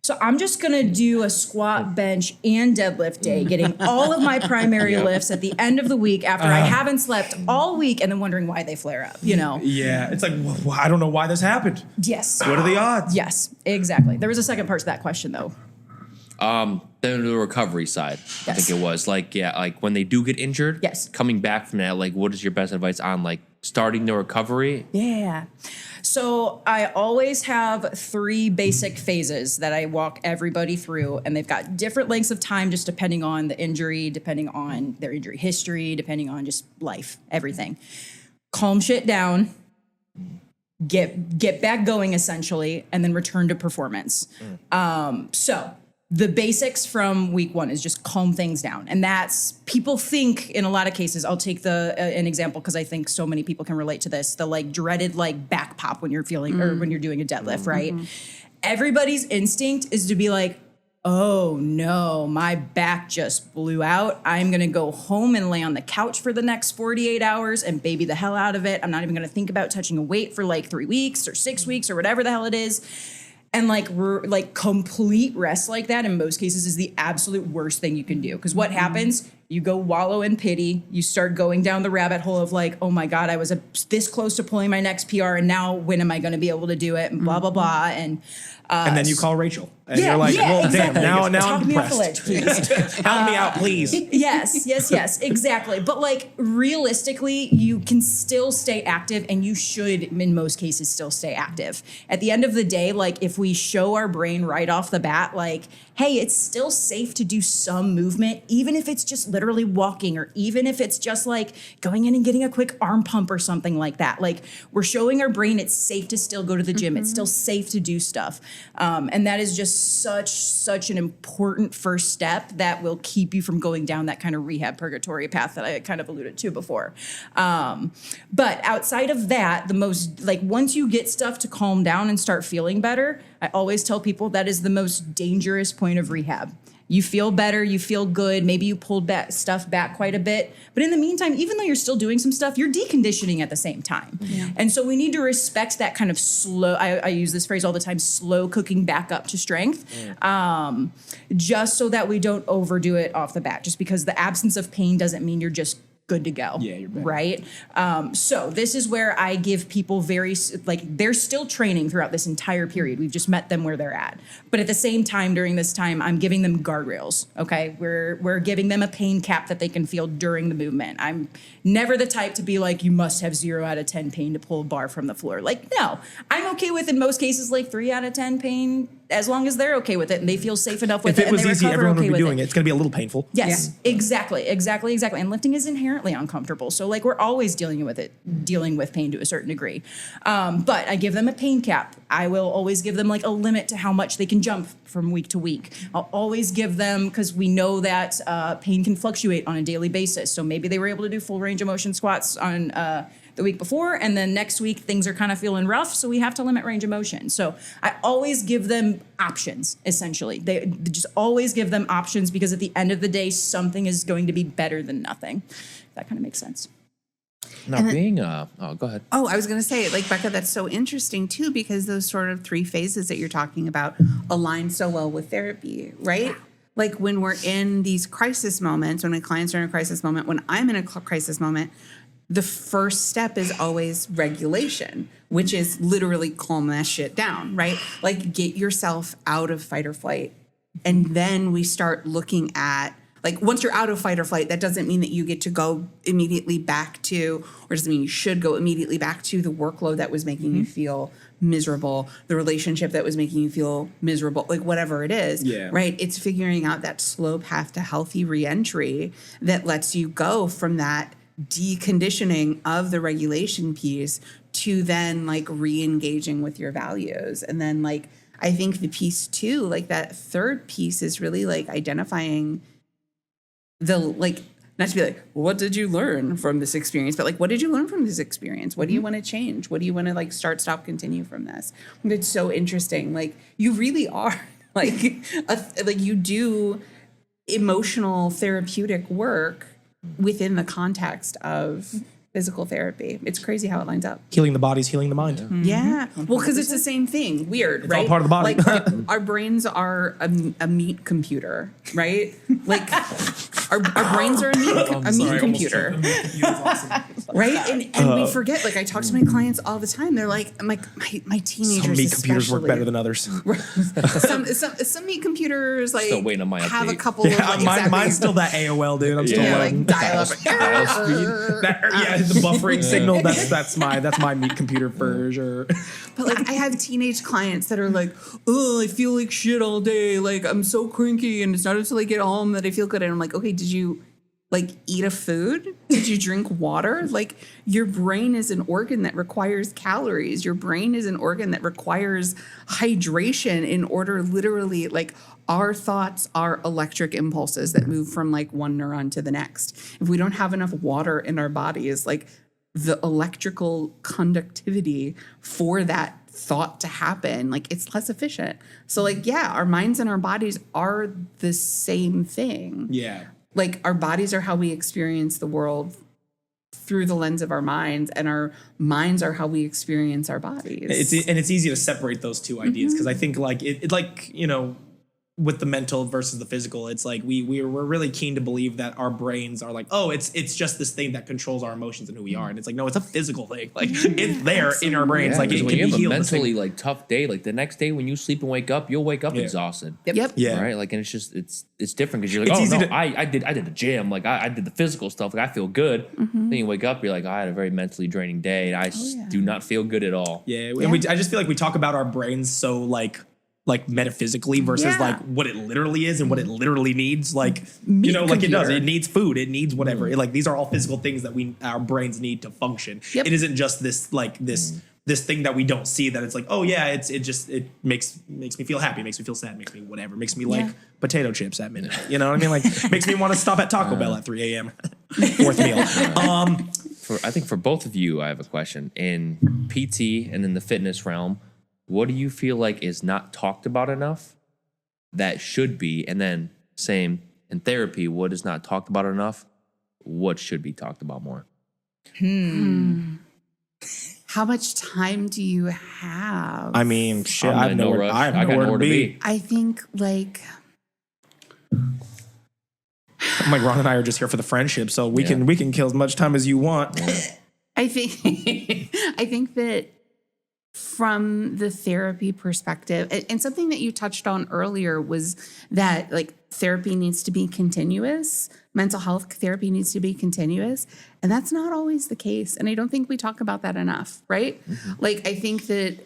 so I'm just going to do a squat, bench, and deadlift day, getting all of my primary lifts at the end of the week after I haven't slept all week, and then wondering why they flare up, you know? Yeah. It's like, well, I don't know why this happened. Yes. What are the odds? Yes, exactly. There was a second part to that question, though. Then the recovery side, I Yes. think it was like, yeah, like when they do get injured, Yes. coming back from that, like, what is your best advice on like starting the recovery? Yeah. So I always have 3 basic phases that I walk everybody through, and they've got different lengths of time just depending on the injury, depending on their injury history, depending on just life, everything. Calm shit down. get back going essentially, and then return to performance. So the basics from week 1 is just calm things down. And that's, people think in a lot of cases, I'll take an example because I think so many people can relate to this, the like dreaded like back pop when you're feeling, or when you're doing a deadlift, right? Everybody's instinct is to be like, oh no, my back just blew out. I'm gonna go home and lay on the couch for the next 48 hours and baby the hell out of it. I'm not even gonna think about touching a weight for like 3 weeks or 6 weeks or whatever the hell it is. And like complete rest like that in most cases is the absolute worst thing you can do. Because what happens? You go wallow in pity. You start going down the rabbit hole of like, oh my God, I was this close to pulling my next PR, and now when am I going to be able to do it? And blah blah blah. And then you call Rachel, and you're like, well, exactly. damn, now Talk I'm me off the depressed. ledge, please. Help me out, please. Yes, exactly. But like realistically, you can still stay active, and you should, in most cases, still stay active. At the end of the day, like if we show our brain right off the bat, like, hey, it's still safe to do some movement, even if it's just literally walking, or even if it's just like going in and getting a quick arm pump or something like that. Like we're showing our brain it's safe to still go to the gym. It's still safe to do stuff. And that is just such an important first step that will keep you from going down that kind of rehab purgatory path that I kind of alluded to before. But outside of that, the most, like once you get stuff to calm down and start feeling better, I always tell people that is the most dangerous point of rehab. You feel better, you feel good, maybe you pulled stuff back quite a bit. But in the meantime, even though you're still doing some stuff, you're deconditioning at the same time. Yeah. And so we need to respect that kind of slow, I use this phrase all the time, slow cooking back up to strength, just so that we don't overdo it off the bat. Just because the absence of pain doesn't mean you're just good to go. Yeah, you're better. Right? So this is where I give people they're still training throughout this entire period. We've just met them where they're at. But at the same time, during this time, I'm giving them guardrails, okay? We're giving them a pain cap that they can feel during the movement. I'm never the type to be like, you must have 0 out of 10 pain to pull a bar from the floor. Like, no. I'm okay with, in most cases, like 3 out of 10 pain, as long as they're okay with it and they feel safe enough with it. If it was easy, everyone would be doing it. It's going to be a little painful. Yes, yeah. Exactly. And lifting is inherently uncomfortable. So like we're always dealing with pain to a certain degree. But I give them a pain cap. I will always give them like a limit to how much they can jump from week to week. I'll always give them, because we know that pain can fluctuate on a daily basis. So maybe they were able to do full range of motion squats on the week before, and then next week things are kind of feeling rough, so we have to limit range of motion. So I always give them options, essentially. They just always give them options, because at the end of the day, something is going to be better than nothing. That kind of makes sense. Now, go ahead. Oh, I was going to say, like, Becca, that's so interesting, too, because those sort of 3 phases that you're talking about align so well with therapy, right? Yeah. Like, when we're in these crisis moments, when my clients are in a crisis moment, when I'm in a crisis moment, the first step is always regulation, which is literally calm that shit down, right? Like, get yourself out of fight or flight. And then we start looking at, like, once you're out of fight or flight, that doesn't mean that you get to go immediately back to, or doesn't mean you should go immediately back to the workload that was making you feel miserable, the relationship that was making you feel miserable, like whatever it is, right? It's figuring out that slow path to healthy reentry that lets you go from that deconditioning of the regulation piece to then like re-engaging with your values. And then like, I think the piece too, like that third piece is really like identifying the, like, not to be like, what did you learn from this experience? But like, what did you learn from this experience? What do you want to change? What do you want to like start, stop, continue from this? And it's so interesting. Like you really are like, like you do emotional therapeutic work within the context of physical therapy. It's crazy how it lines up. Healing the body's healing the mind. Yeah. Well, because it's the same thing. Weird, right? It's all part of the body. Like our brains are a meat computer, right? Like our brains are a meat computer. Right? And we forget, like I talk to my clients all the time. They're like, I'm like, my teenagers some meat computers work better than others. some meat computers like still waiting on my have update. a couple of like, mine's still that AOL, dude. I'm still like dial up. Dial speed. The buffering signal, that's my meat computer for sure. But like I have teenage clients that are like, oh, I feel like shit all day. Like I'm so cranky, and it's not until I get home that I feel good. And I'm like, okay, did you like eat a food? Did you drink water? Like your brain is an organ that requires calories. Your brain is an organ that requires hydration in order literally like our thoughts are electric impulses that move from like one neuron to the next. If we don't have enough water in our bodies, like the electrical conductivity for that thought to happen, like it's less efficient. So like, yeah, our minds and our bodies are the same thing. Yeah. Like our bodies are how we experience the world through the lens of our minds, and our minds are how we experience our bodies. It's easy to separate those two ideas because I think like it like, you know, with the mental versus the physical, it's like we're really keen to believe that our brains are like, oh, it's just this thing that controls our emotions and who we are, and it's like, no, it's a physical thing. Like it's there in our brains. Yeah, like it can when you be have a healed. mentally like tough day, like the next day when you sleep and wake up, you'll wake up exhausted. Yep. Yeah. Right. Like, and it's just it's different because you're like, It's oh easy no, to- I did the gym, like I did the physical stuff, like I feel good. Then you wake up, you're like, I had a very mentally draining day, and I do not feel good at all. Yeah, and I just feel like we talk about our brains so like metaphysically versus like what it literally is and what it literally needs. Like, you know, like it does. It needs food. It needs whatever. Like these are all physical things that our brains need to function. Yep. It isn't just this like this thing that we don't see that it's like, oh yeah, it makes me feel happy, makes me feel sad, makes me whatever, makes me like potato chips at midnight. You know what I mean? Like makes me want to stop at Taco Bell at 3 a.m. Fourth meal. I think for both of you, I have a question. In PT and in the fitness realm, what do you feel like is not talked about enough that should be? And then same in therapy, what is not talked about enough? What should be talked about more? How much time do you have? I mean, shit, I'm I have in no nowhere, rush. I have I got nowhere nowhere to to be. be. I think like I'm like, Ron and I are just here for the friendship, so we can kill as much time as you want. I think I think that from the therapy perspective, and something that you touched on earlier was that like therapy needs to be continuous. Mental health therapy needs to be continuous. And that's not always the case. And I don't think we talk about that enough, right? Like, I think that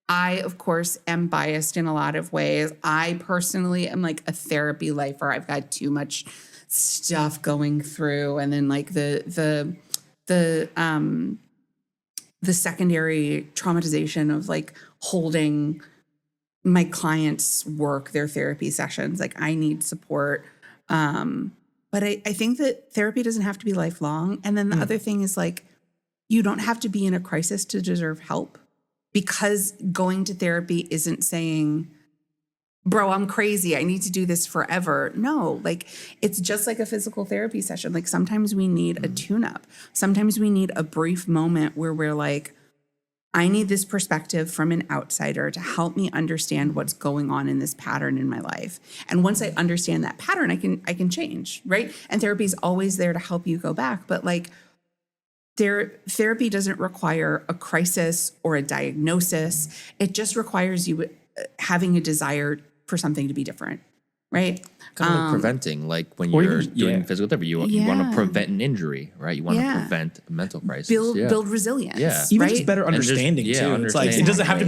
I, of course, am biased in a lot of ways. I personally am like a therapy lifer. I've got too much stuff going through. And then like the secondary traumatization of like holding my clients' work, their therapy sessions. Like I need support. But I think that therapy doesn't have to be lifelong. And then the other thing is like, you don't have to be in a crisis to deserve help, because going to therapy isn't saying, bro, I'm crazy, I need to do this forever. No, like it's just like a physical therapy session. Like sometimes we need a tune-up. Sometimes we need a brief moment where we're like, I need this perspective from an outsider to help me understand what's going on in this pattern in my life. And once I understand that pattern, I can change, right? And therapy is always there to help you go back. But like therapy doesn't require a crisis or a diagnosis. It just requires you having a desire for something to be different, right? Kind of like preventing, like when you're doing physical therapy, you want to prevent an injury, right? You want to prevent a mental crisis. Build resilience. Yeah. Even right? just better understanding too. It's like it doesn't have to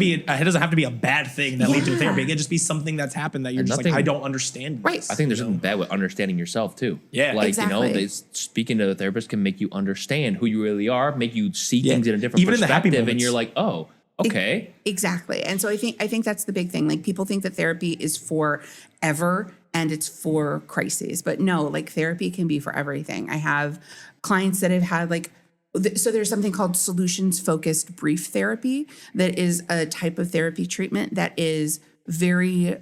be a bad thing that leads to therapy. It can just be something that's happened that you're just like, I don't understand. Right. This, I think there's something bad with understanding yourself too. Yeah. Like, Exactly. you know, speaking to a therapist can make you understand who you really are, make you see things in a different Even in the happy perspective, and moments. you're like, oh, okay. Exactly. And so I think that's the big thing. Like people think that therapy is for ever and it's for crises, but no, like therapy can be for everything. I have clients that have had like, so there's something called solutions focused brief therapy that is a type of therapy treatment that is very,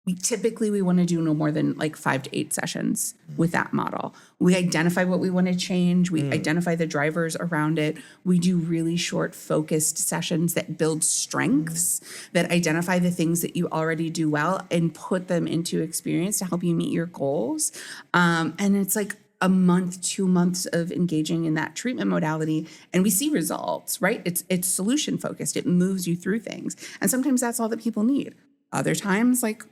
we want to do no more than like 5 to 8 sessions with that model. We identify what we want to change. We identify the drivers around it. We do really short focused sessions that build strengths, that identify the things that you already do well and put them into experience to help you meet your goals. And it's like a month, 2 months of engaging in that treatment modality, and we see results, right? It's solution focused. It moves you through things. And sometimes that's all that people need. Other times, like,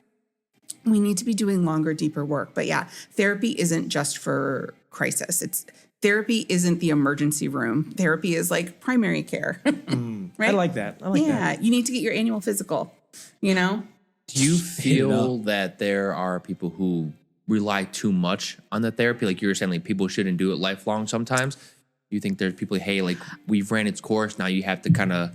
we need to be doing longer, deeper work. But yeah, therapy isn't just for crisis. Therapy isn't the emergency room. Therapy is like primary care. Right? I like that. Yeah, you need to get your annual physical, you know? Do you feel that there are people who rely too much on the therapy? Like you were saying, like people shouldn't do it lifelong sometimes. You think there's people, hey, like we've ran its course. Now you have to kind of,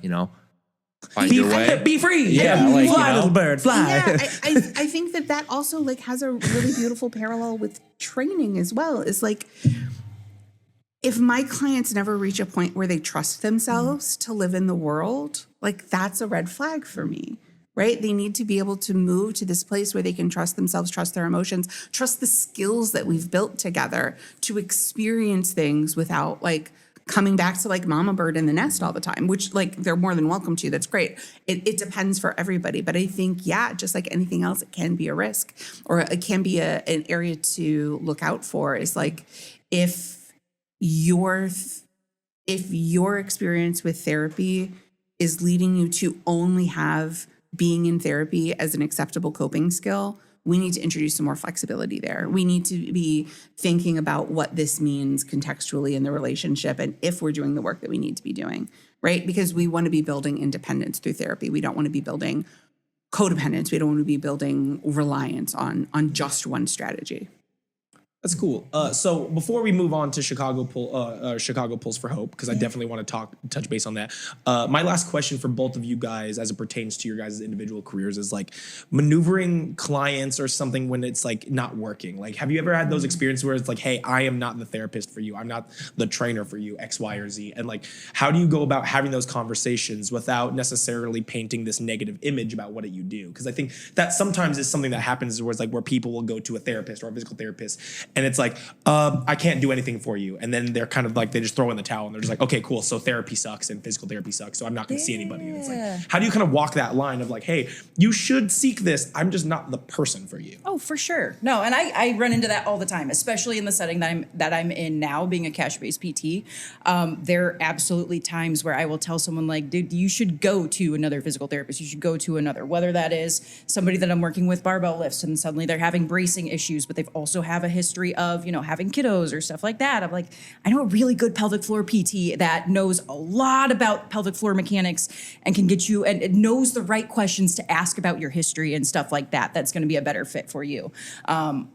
find your way. Be free. Yeah, like, fly, little bird, fly. Yeah, I think that also like has a really beautiful parallel with training as well. Is like, if my clients never reach a point where they trust themselves to live in the world, like that's a red flag for me, right? They need to be able to move to this place where they can trust themselves, trust their emotions, trust the skills that we've built together to experience things without like coming back to like mama bird in the nest all the time, which like they're more than welcome to. That's great. It depends for everybody. But I think, yeah, just like anything else, it can be a risk, or it can be an area to look out for, is like if your experience with therapy is leading you to only have being in therapy as an acceptable coping skill, we need to introduce some more flexibility there. We need to be thinking about what this means contextually in the relationship and if we're doing the work that we need to be doing, right? Because we want to be building independence through therapy. We don't want to be building codependence. We don't want to be building reliance on just one strategy. That's cool. So before we move on to Chicago Pulls for Hope, because I definitely want to touch base on that. My last question for both of you guys, as it pertains to your guys' individual careers, is like maneuvering clients or something when it's like not working. Like, have you ever had those experiences where it's like, hey, I am not the therapist for you. I'm not the trainer for you, X, Y, or Z. And like, how do you go about having those conversations without necessarily painting this negative image about what you do? Because I think that sometimes is something that happens where it's like where people will go to a therapist or a physical therapist, and it's like, I can't do anything for you. And then they're kind of like, they just throw in the towel and they're just like, okay, cool. So therapy sucks and physical therapy sucks. So I'm not going to see anybody. And it's like, how do you kind of walk that line of like, hey, you should seek this. I'm just not the person for you. Oh, for sure. No, and I run into that all the time, especially in the setting that I'm in now, being a cash-based PT. There are absolutely times where I will tell someone like, dude, you should go to another physical therapist. You should go to another, whether that is somebody that I'm working with barbell lifts and suddenly they're having bracing issues, but they've also have a history of, having kiddos or stuff like that. I'm like, I know a really good pelvic floor PT that knows a lot about pelvic floor mechanics and can get you, and it knows the right questions to ask about your history and stuff like that. That's going to be a better fit for you.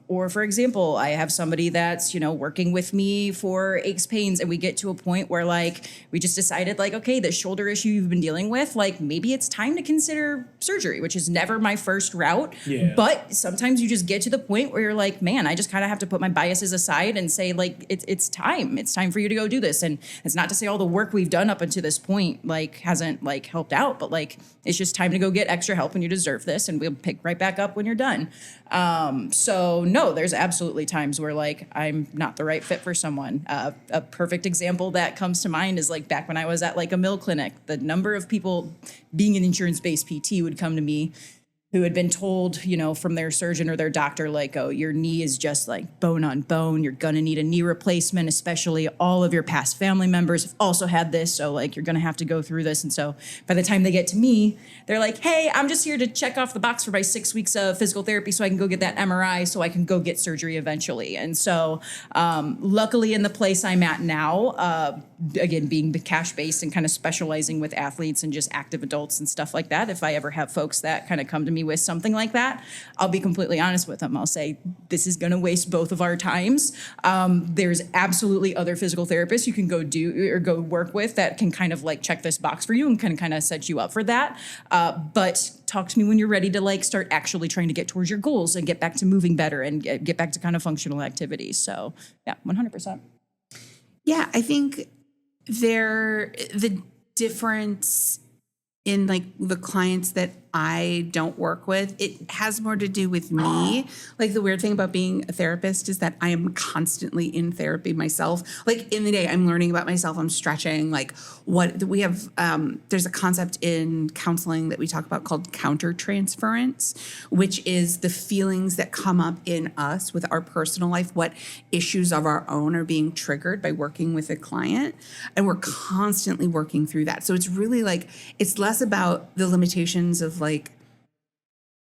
Or for example, I have somebody that's, working with me for aches, pains, and we get to a point where like, we just decided like, okay, the shoulder issue you've been dealing with, like maybe it's time to consider surgery, which is never my first route. Yeah. But sometimes you just get to the point where you're like, man, I just kind of have to put my biases aside and say like, it's time for you to go do this. And it's not to say all the work we've done up until this point like hasn't like helped out, but like it's just time to go get extra help and you deserve this, and we'll pick right back up when you're done. So no, there's absolutely times where like I'm not the right fit for someone. A perfect example that comes to mind is like back when I was at like a mill clinic, the number of people being an insurance-based PT would come to me who had been told, from their surgeon or their doctor, like, oh, your knee is just like bone on bone. You're going to need a knee replacement, especially all of your past family members have also had this. So like, you're going to have to go through this. And so by the time they get to me, they're like, hey, I'm just here to check off the box for my 6 weeks of physical therapy so I can go get that MRI so I can go get surgery eventually. And so luckily in the place I'm at now, again, being cash-based and kind of specializing with athletes and just active adults and stuff like that, if I ever have folks that kind of come to me with something like that, I'll be completely honest with them. I'll say, this is going to waste both of our times. There's absolutely other physical therapists you can go do or go work with that can kind of like check this box for you and can kind of set you up for that. But talk to me when you're ready to like start actually trying to get towards your goals and get back to moving better and get back to kind of functional activities. So yeah, 100%. Yeah, I think the difference in like the clients that I don't work with, it has more to do with me. Like the weird thing about being a therapist is that I am constantly in therapy myself. Like in the day, I'm learning about myself. I'm stretching. Like what we have, there's a concept in counseling that we talk about called countertransference, which is the feelings that come up in us with our personal life, what issues of our own are being triggered by working with a client. And we're constantly working through that. So it's really like, it's less about the limitations of like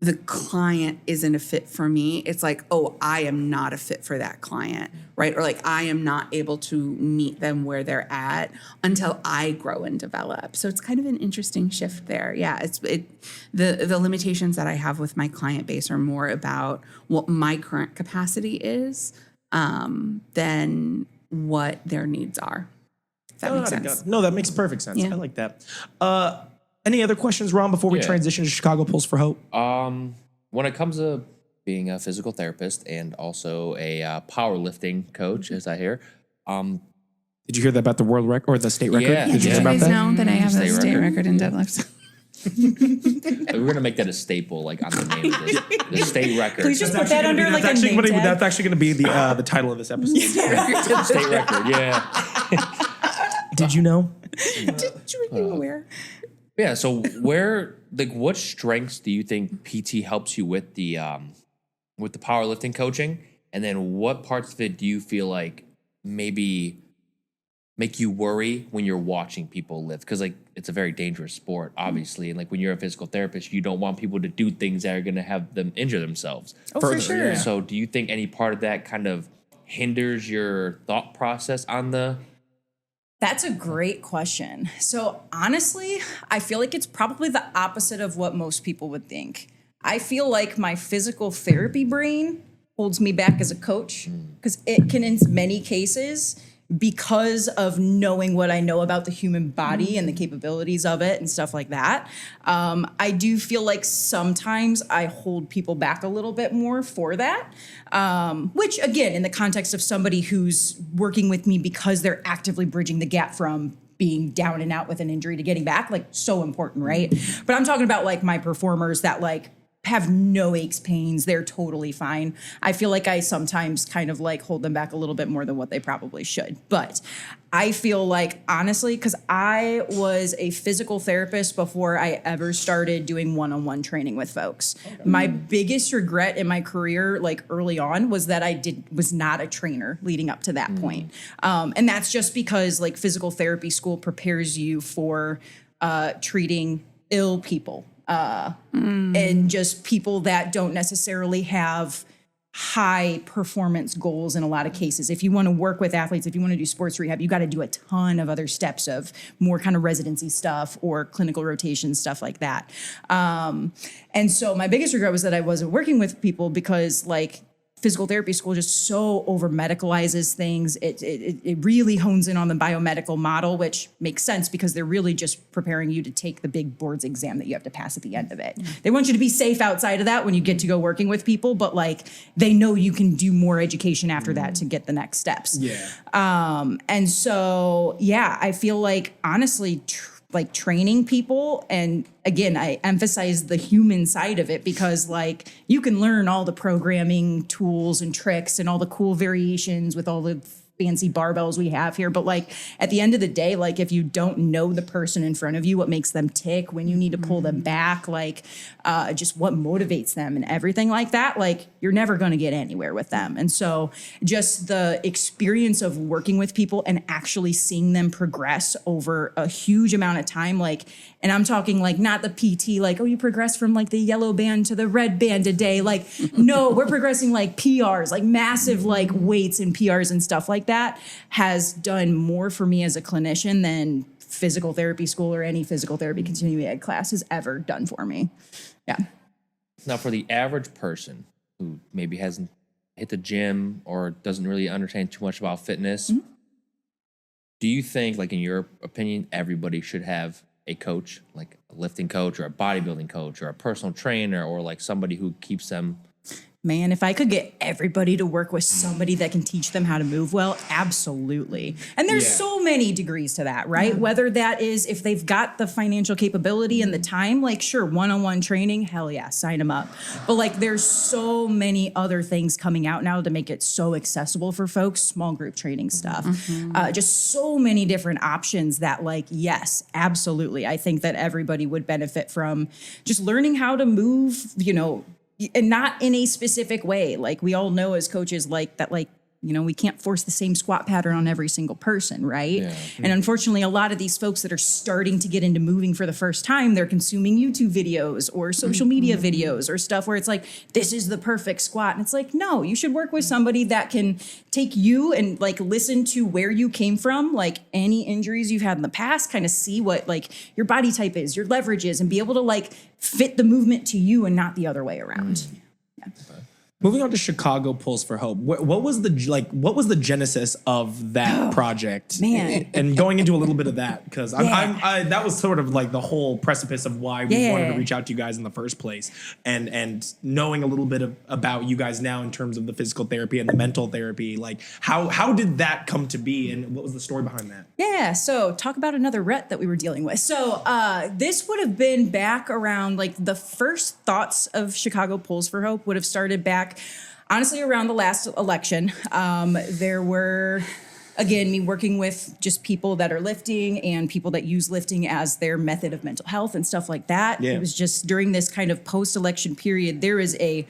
the client isn't a fit for me. It's like, oh, I am not a fit for that client, right? Or like I am not able to meet them where they're at until I grow and develop. So it's kind of an interesting shift there. Yeah, the limitations that I have with my client base are more about what my current capacity is than what their needs are. If that makes sense. No, that makes perfect sense. Yeah. I like that. Any other questions, Ron, before we transition to Chicago Pulls for Hope? When it comes to being a physical therapist and also a powerlifting coach, as I hear, Did you hear that about the world record or the state record? Yeah. Did you Yeah. hear You about guys that? know that I have a State state record. record in deadlifts. we're gonna make that a staple, like on the name of this, the state record. Please just put that under like a name tag. That's actually going to be the title of this episode. State record, yeah. Did you know? Were you aware? Yeah, so what strengths do you think PT helps you with the powerlifting coaching? And then what parts of it do you feel like maybe make you worry when you're watching people lift? Because like it's a very dangerous sport, obviously. And like when you're a physical therapist, you don't want people to do things that are gonna have them injure themselves. Oh, Further, for sure. yeah. So do you think any part of that kind of hinders your thought process on the That's a great question. So honestly, I feel like it's probably the opposite of what most people would think. I feel like my physical therapy brain holds me back as a coach because it can, in many cases, because of knowing what I know about the human body and the capabilities of it and stuff like that, I do feel like sometimes I hold people back a little bit more for that. Which, again, in the context of somebody who's working with me because they're actively bridging the gap from being down and out with an injury to getting back, like so important, right? But I'm talking about like my performers that like have no aches, pains. They're totally fine. I feel like I sometimes kind of like hold them back a little bit more than what they probably should. But I feel like, honestly, because I was a physical therapist before I ever started doing one-on-one training with folks. Okay. My biggest regret in my career, like early on, was that I was not a trainer leading up to that point. And that's just because like physical therapy school prepares you for treating ill people. And just people that don't necessarily have high performance goals in a lot of cases. If you want to work with athletes, if you want to do sports rehab, you got to do a ton of other steps of more kind of residency stuff or clinical rotation, stuff like that. And so my biggest regret was that I wasn't working with people because like physical therapy school just so over medicalizes things. It really hones in on the biomedical model, which makes sense because they're really just preparing you to take the big boards exam that you have to pass at the end of it. They want you to be safe outside of that when you get to go working with people, but like they know you can do more education after that to get the next steps. Yeah. And so, yeah, I feel like honestly, like training people. And again, I emphasize the human side of it because like you can learn all the programming tools and tricks and all the cool variations with all the fancy barbells we have here. But like at the end of the day, like if you don't know the person in front of you, what makes them tick, when you need to pull them back, like just what motivates them and everything like that, like you're never going to get anywhere with them. And so just the experience of working with people and actually seeing them progress over a huge amount of time, like, and I'm talking like not the PT, like, oh, you progressed from like the yellow band to the red band today. Like, no, we're progressing like PRs, like massive like weights and PRs and stuff like that has done more for me as a clinician than physical therapy school or any physical therapy continuing ed class has ever done for me. Yeah. Now, for the average person who maybe hasn't hit the gym or doesn't really understand too much about fitness, do you think, like in your opinion, everybody should have a coach, like a lifting coach or a bodybuilding coach or a personal trainer or like somebody who keeps them? Man, if I could get everybody to work with somebody that can teach them how to move well, absolutely. And there's so many degrees to that, right? Whether that is if they've got the financial capability and the time, like sure, one-on-one training, hell yeah, sign them up. But like there's so many other things coming out now to make it so accessible for folks, small group training stuff. Just so many different options that like, yes, absolutely. I think that everybody would benefit from just learning how to move, you know, and not in a specific way. Like we all know as coaches, like that, like we can't force the same squat pattern on every single person, right? Yeah. And unfortunately, a lot of these folks that are starting to get into moving for the first time, they're consuming YouTube videos or social media videos or stuff where it's like, this is the perfect squat. And it's like, no, you should work with somebody that can take you and like listen to where you came from, like any injuries you've had in the past, kind of see what like your body type is, your leverage is, and be able to like fit the movement to you and not the other way around. Moving on to Chicago Pulls for Hope, what was the genesis of that project? Man. And going into a little bit of that, because that was sort of like the whole precipice of why we wanted to reach out to you guys in the first place, and knowing a little bit about you guys now in terms of the physical therapy and the mental therapy, like how did that come to be, and what was the story behind that? Yeah, so talk about another rut that we were dealing with. So this would have been back around like the first thoughts of Chicago Pulls for Hope would have started back honestly around the last election. There were, again, me working with just people that are lifting and people that use lifting as their method of mental health and stuff like that. Yeah. It was just during this kind of post-election period, there is a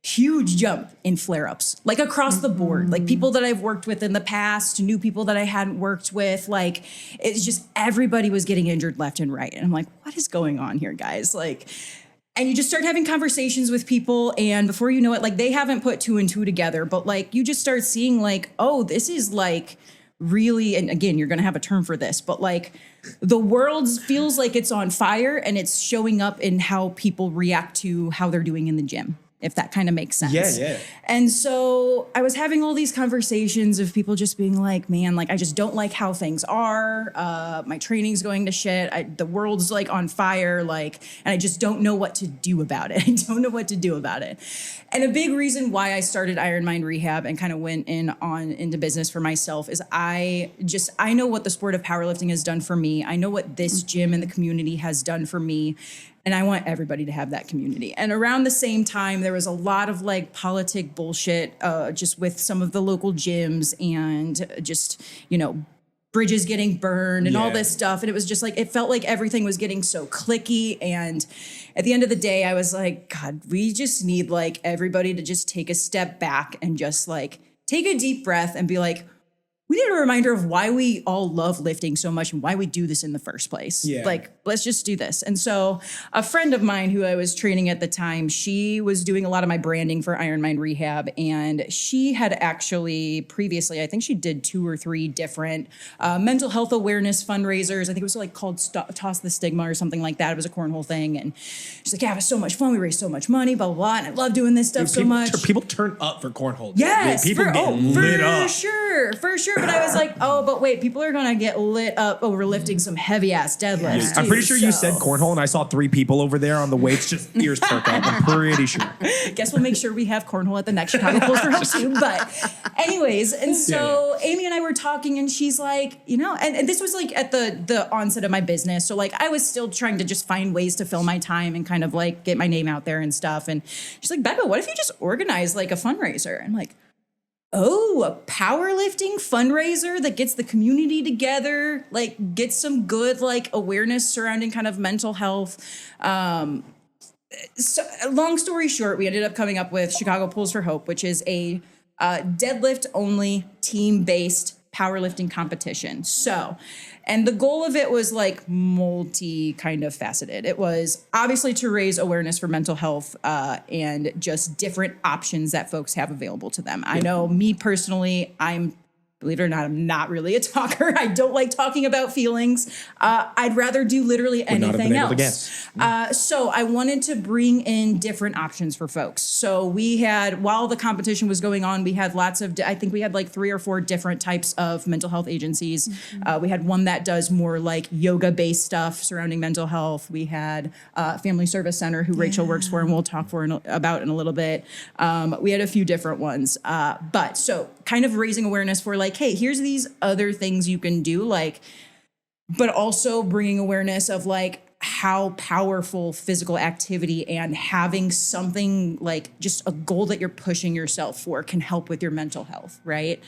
huge jump in flare-ups, like across the board, like people that I've worked with in the past, new people that I hadn't worked with, like it's just everybody was getting injured left and right. And I'm like, what is going on here, guys? Like, and you just start having conversations with people, and before you know it, like they haven't put two and two together, but like you just start seeing like, oh, this is like really, and again, you're going to have a term for this, but like the world feels like it's on fire, and it's showing up in how people react to how they're doing in the gym, if that kind of makes sense. Yeah. And so I was having all these conversations of people just being like, man, like I just don't like how things are. My training's going to shit. The world's like on fire, like, and I just don't know what to do about it. I don't know what to do about it. And a big reason why I started Iron Mind Rehab and kind of went into business for myself is I know what the sport of powerlifting has done for me. I know what this gym and the community has done for me. And I want everybody to have that community. And around the same time, there was a lot of like politic bullshit just with some of the local gyms and just, bridges getting burned and all this stuff. And it was just like, it felt like everything was getting so cliquey. And at the end of the day, I was like, God, we just need like everybody to just take a step back and just like take a deep breath and be like, we need a reminder of why we all love lifting so much and why we do this in the first place. Yeah. Like, let's just do this. And so a friend of mine who I was training at the time, she was doing a lot of my branding for Iron Mind Rehab. And she had actually previously, I think she did 2 or 3 different mental health awareness fundraisers. I think it was like called Toss the Stigma or something like that. It was a cornhole thing. And she's like, yeah, it was so much fun. We raised so much money, blah, blah, blah. And I love doing this stuff so much. People turn up for cornhole. Yes, people get lit up. For sure. But I was like, oh, but wait, people are gonna get lit up over lifting some heavy ass deadlifts. I'm pretty too, sure you said cornhole, and I saw 3 people over there on the weights, just ears perk up. I'm pretty sure. Guess we'll make sure we have cornhole at the next Chicago Pulls for Hope too. But anyways, and so Amy and I were talking, and she's like, and this was like at the onset of my business. So like I was still trying to just find ways to fill my time and kind of like get my name out there and stuff. And she's like, Becca, what if you just organize like a fundraiser? I'm like, oh, a powerlifting fundraiser that gets the community together, like gets some good like awareness surrounding kind of mental health. So long story short, we ended up coming up with Chicago Pulls for Hope, which is a deadlift only team-based powerlifting competition. So, and the goal of it was like multi kind of faceted. It was obviously to raise awareness for mental health and just different options that folks have available to them. I know me personally, believe it or not, I'm not really a talker. I don't like talking about feelings. I'd rather do literally anything else. So I wanted to bring in different options for folks. So we had, while the competition was going on, we had lots of, I think we had like 3 or 4 different types of mental health agencies. We had one that does more like yoga-based stuff surrounding mental health. We had Family Service Center, who Rachel works for, and we'll talk about in a little bit. We had a few different ones. But so kind of raising awareness for like, hey, here's these other things you can do, like, but also bringing awareness of like how powerful physical activity and having something like just a goal that you're pushing yourself for can help with your mental health, right?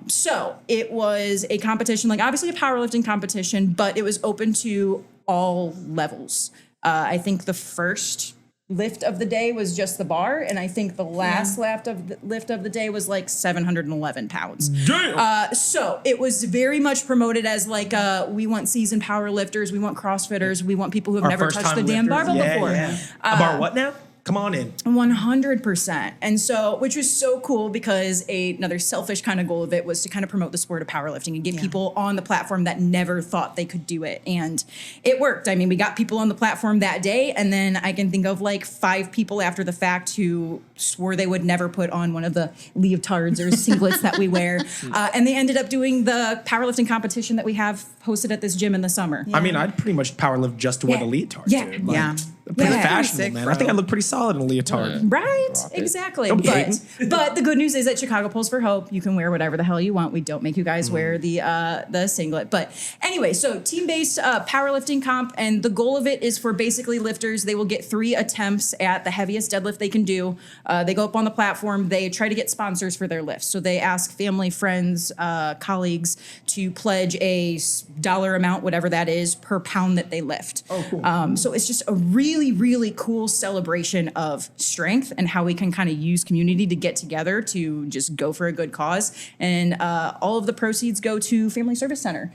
So it was a competition, like obviously a powerlifting competition, but it was open to all levels. I think the first lift of the day was just the bar, and I think the last lift of the day was like 711 pounds. Damn. So it was very much promoted as like we want seasoned power lifters, we want CrossFitters, we want people who have Our never first touched the time damn lifters. barbell Yeah, before. yeah. A bar what now? Come on in. 100%. And so, which was so cool because another selfish kind of goal of it was to kind of promote the sport of powerlifting and get people on the platform that never thought they could do it. And it worked. I mean, we got people on the platform that day. And then I can think of like 5 people after the fact who swore they would never put on one of the leotards or singlets that we wear. And they ended up doing the powerlifting competition that we have hosted at this gym in the summer. I mean, I'd pretty much powerlift just to wear the leotard. Yeah. Dude. Like, Yeah. Pretty Yeah. fashionable, Sick, man. bro. I think I look pretty solid in a leotard. Right, Rock it. exactly. Don't be hating. But the good news is that Chicago Pulls for Hope, you can wear whatever the hell you want. We don't make you guys wear the singlet. But anyway, so team-based powerlifting comp, and the goal of it is for basically lifters. They will get 3 attempts at the heaviest deadlift they can do. They go up on the platform. They try to get sponsors for their lifts. So they ask family, friends, colleagues to pledge a dollar amount, whatever that is, per pound that they lift. Oh, cool. So it's just a really, really cool celebration of strength and how we can kind of use community to get together to just go for a good cause. And all of the proceeds go to Family Service Center,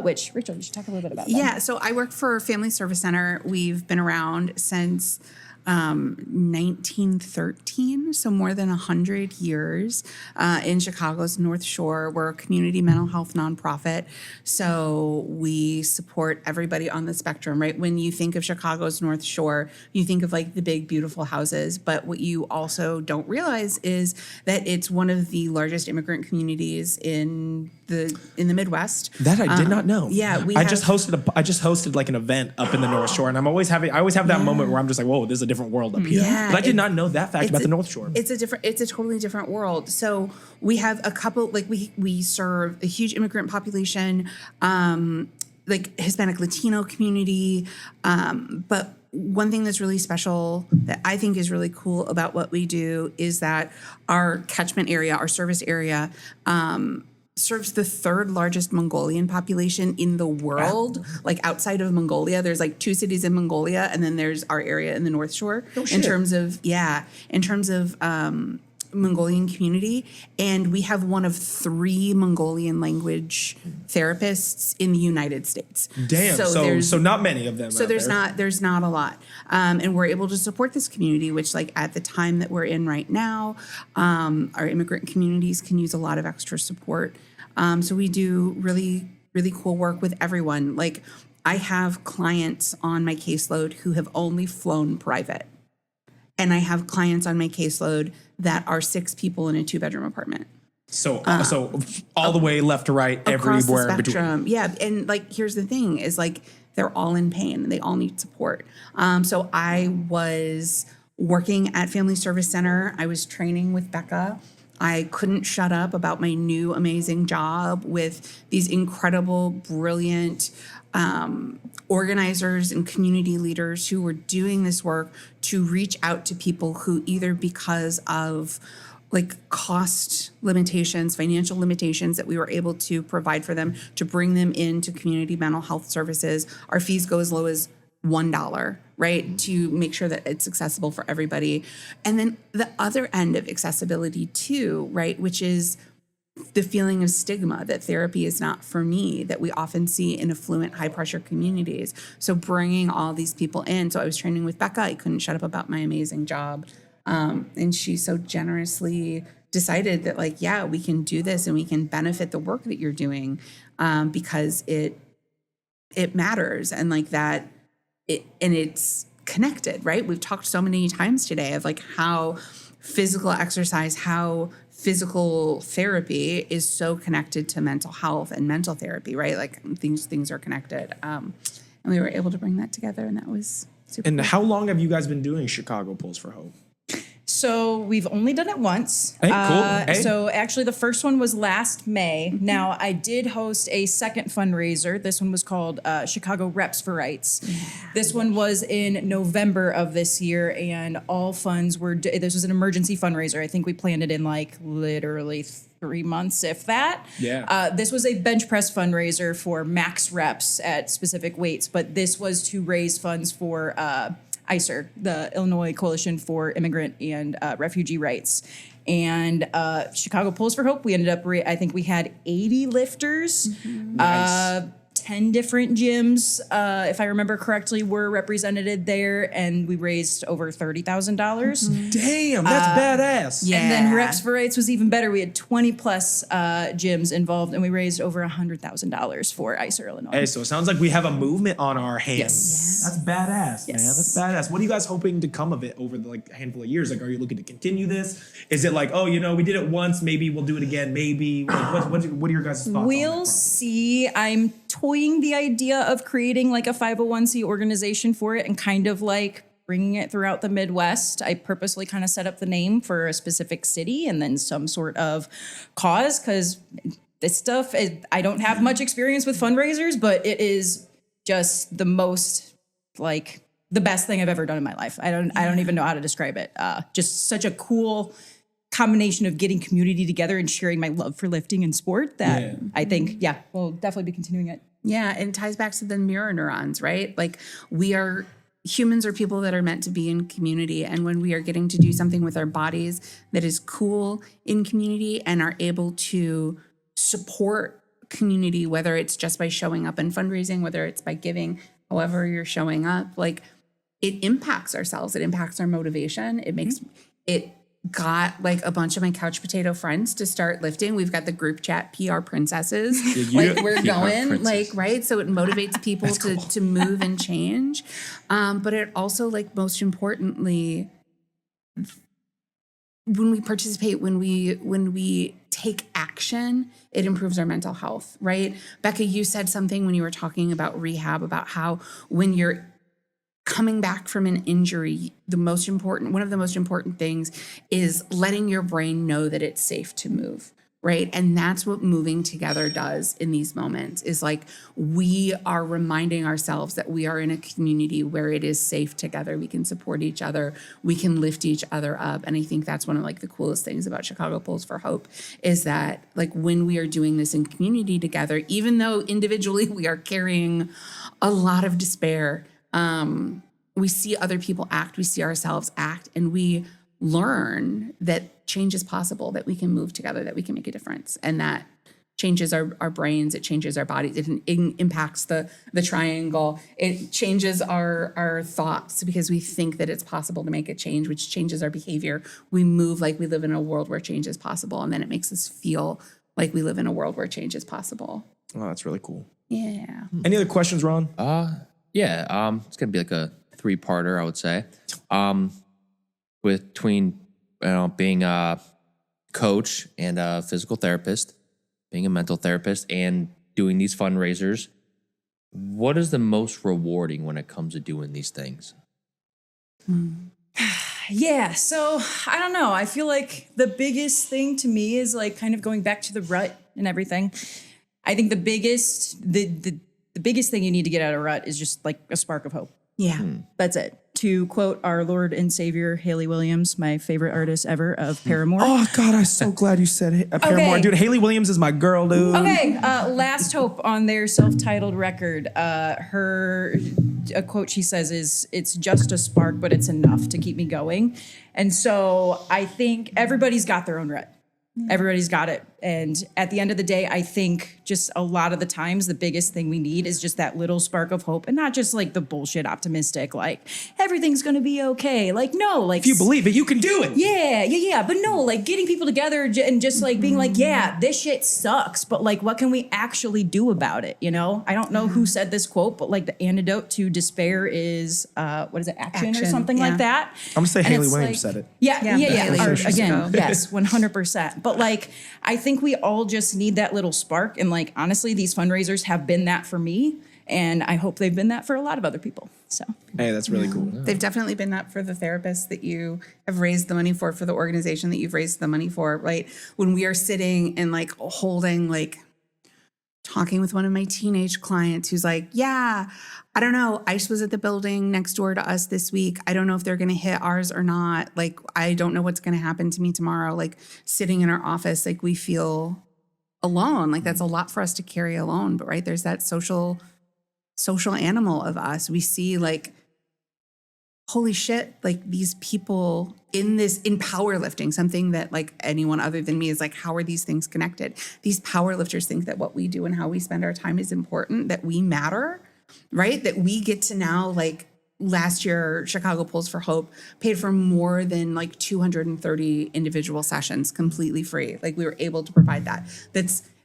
which, Rachel, you should talk a little bit about that. Yeah, so I work for Family Service Center. We've been around since 1913, so more than 100 years in Chicago's North Shore. We're a community mental health nonprofit, so we support everybody on the spectrum, right? When you think of Chicago's North Shore, you think of like the big, beautiful houses, but what you also don't realize is that it's one of the largest immigrant communities in the Midwest. That I did not know. Yeah, I just hosted like an event up in the North Shore, and I always have that moment where I'm just like, whoa, this is a different world up here. Yeah, But I did not know that fact about the North Shore. It's a totally different world. So we have a couple, like we serve a huge immigrant population, like Hispanic Latino community. But one thing that's really special that I think is really cool about what we do is that our catchment area, our service area, serves the 3rd largest Mongolian population in the world. Like outside of Mongolia, there's like 2 cities in Mongolia, and then there's our area in the North Shore. In terms of Mongolian community, and we have one of 3 Mongolian language therapists in the United States. Damn. So not many of them. So out there's there. not a lot, and we're able to support this community, which like at the time that we're in right now, our immigrant communities can use a lot of extra support. So we do really, really cool work with everyone. Like I have clients on my caseload who have only flown private, and I have clients on my caseload that are 6 people in a 2-bedroom apartment. So all the way left to right, Across everywhere the in between. spectrum. Yeah, and like here's the thing is like they're all in pain and they all need support. So I was working at Family Service Center. I was training with Becca. I couldn't shut up about my new amazing job with these incredible, brilliant organizers and community leaders who were doing this work to reach out to people who either because of like cost limitations, financial limitations that we were able to provide for them to bring them into community mental health services. Our fees go as low as $1, right? To make sure that it's accessible for everybody. And then the other end of accessibility too, right? Which is the feeling of stigma that therapy is not for me that we often see in affluent, high pressure communities. So bringing all these people in. So I was training with Becca. I couldn't shut up about my amazing job. And she so generously decided that like, yeah, we can do this and we can benefit the work that you're doing because it matters and like that it's connected, right? We've talked so many times today of like how physical exercise, how physical therapy is so connected to mental health and mental therapy, right? Like things are connected. And we were able to bring that together and that was super And cool. how long have you guys been doing Chicago Pulls for Hope? So we've only done it once. Hey, cool. Hey. So actually the first one was last May. Now I did host a second fundraiser. This one was called Chicago Reps for Rights. This one was in November of this year and all funds were, this was an emergency fundraiser. I think we planned it in like literally 3 months, if that. Yeah. This was a bench press fundraiser for max reps at specific weights, but this was to raise funds for ICER, the Illinois Coalition for Immigrant and Refugee Rights. And Chicago Pulls for Hope, we ended up, I think we had 80 lifters. Nice. 10 different gyms, if I remember correctly, were represented there, and we raised over $30,000. Damn, that's badass. Yeah. And then Reps for Rights was even better. We had 20 plus gyms involved, and we raised over $100,000 for ICER Illinois. Hey, so it sounds like we have a movement on our hands. Yes. That's badass, man. Yes. That's badass. What are you guys hoping to come of it over the handful of years? Like, are you looking to continue this? Is it like, oh, we did it once, maybe we'll do it again, maybe? Like, what are your guys' thoughts on that We'll process? see. I'm toying the idea of creating like a 501c organization for it and kind of like bringing it throughout the Midwest. I purposely kind of set up the name for a specific city and then some sort of cause, because this stuff, I don't have much experience with fundraisers, but it is just the most like the best thing I've ever done in my life. I don't even know how to describe it. Just such a cool combination of getting community together and sharing my love for lifting and sport that I think, we'll definitely be continuing it. Yeah, and it ties back to the mirror neurons, right? Like humans are people that are meant to be in community. And when we are getting to do something with our bodies that is cool in community and are able to support community, whether it's just by showing up and fundraising, whether it's by giving, however you're showing up, like it impacts ourselves. It impacts our motivation. It makes it got like a bunch of my couch potato friends to start lifting. We've got the group chat PR princesses. Like we're PR going princess. like, right. So it motivates people to move and change. But it also, like, most importantly, when we participate, when we take action, it improves our mental health, right? Becca, you said something when you were talking about rehab, about how when you're coming back from an injury, one of the most important things is letting your brain know that it's safe to move, right? And that's what moving together does in these moments, is like we are reminding ourselves that we are in a community where it is safe together. We can support each other. We can lift each other up. And I think that's one of like the coolest things about Chicago Pulls for Hope, is that like when we are doing this in community together, even though individually we are carrying a lot of despair, we see other people act, we see ourselves act, and we learn that change is possible, that we can move together, that we can make a difference. And that changes our brains, it changes our bodies, it impacts the triangle, it changes our thoughts, because we think that it's possible to make a change, which changes our behavior. We move like we live in a world where change is possible, and then it makes us feel like we live in a world where change is possible. Oh, that's really cool. Yeah. Any other questions, Ron? It's gonna be like a 3-parter, I would say. Between being a coach and a physical therapist, being a mental therapist, and doing these fundraisers, what is the most rewarding when it comes to doing these things? Yeah, so I don't know. I feel like the biggest thing to me is like kind of going back to the rut and everything. I think the biggest thing you need to get out of rut is just like a spark of hope. Yeah. That's it. To quote our Lord and Savior, Haley Williams, my favorite artist ever of Paramore. Oh, God, I'm so glad you said Paramore. Okay. Dude, Haley Williams is my girl, dude. Okay, Last Hope on their self-titled record, a quote she says is, "It's just a spark, but it's enough to keep me going." And so I think everybody's got their own rut. Everybody's got it. And at the end of the day, I think just a lot of the times the biggest thing we need is just that little spark of hope, and not just like the bullshit optimistic, like everything's going to be okay. Like, no, like If you believe it, you can do it. yeah. But no, like getting people together and just like being like, yeah, this shit sucks, but like, what can we actually do about it? You know, I don't know who said this quote, but like the antidote to despair is, what is it? Action or something like that. I'm going to say And Haley it's Williams like- said it. Yeah. Haley Or, years again, ago. yes, 100%. But like, I think we all just need that little spark. And like, honestly, these fundraisers have been that for me. And I hope they've been that for a lot of other people. So, Hey, that's really cool. They've definitely been that for the therapists that you have raised the money for the organization that you've raised the money for, right? When we are sitting and like holding, like talking with one of my teenage clients who's like, yeah, I don't know, ICE was at the building next door to us this week. I don't know if they're going to hit ours or not. Like, I don't know what's going to happen to me tomorrow. Like sitting in our office, like we feel alone. Like that's a lot for us to carry alone. But right, there's that social animal of us. We see like holy shit, like these people in powerlifting, something that like anyone other than me is like, how are these things connected? These powerlifters think that what we do and how we spend our time is important, that we matter, right? That we get to now, like last year, Chicago Pulls for Hope paid for more than like 230 individual sessions completely free. Like we were able to provide that.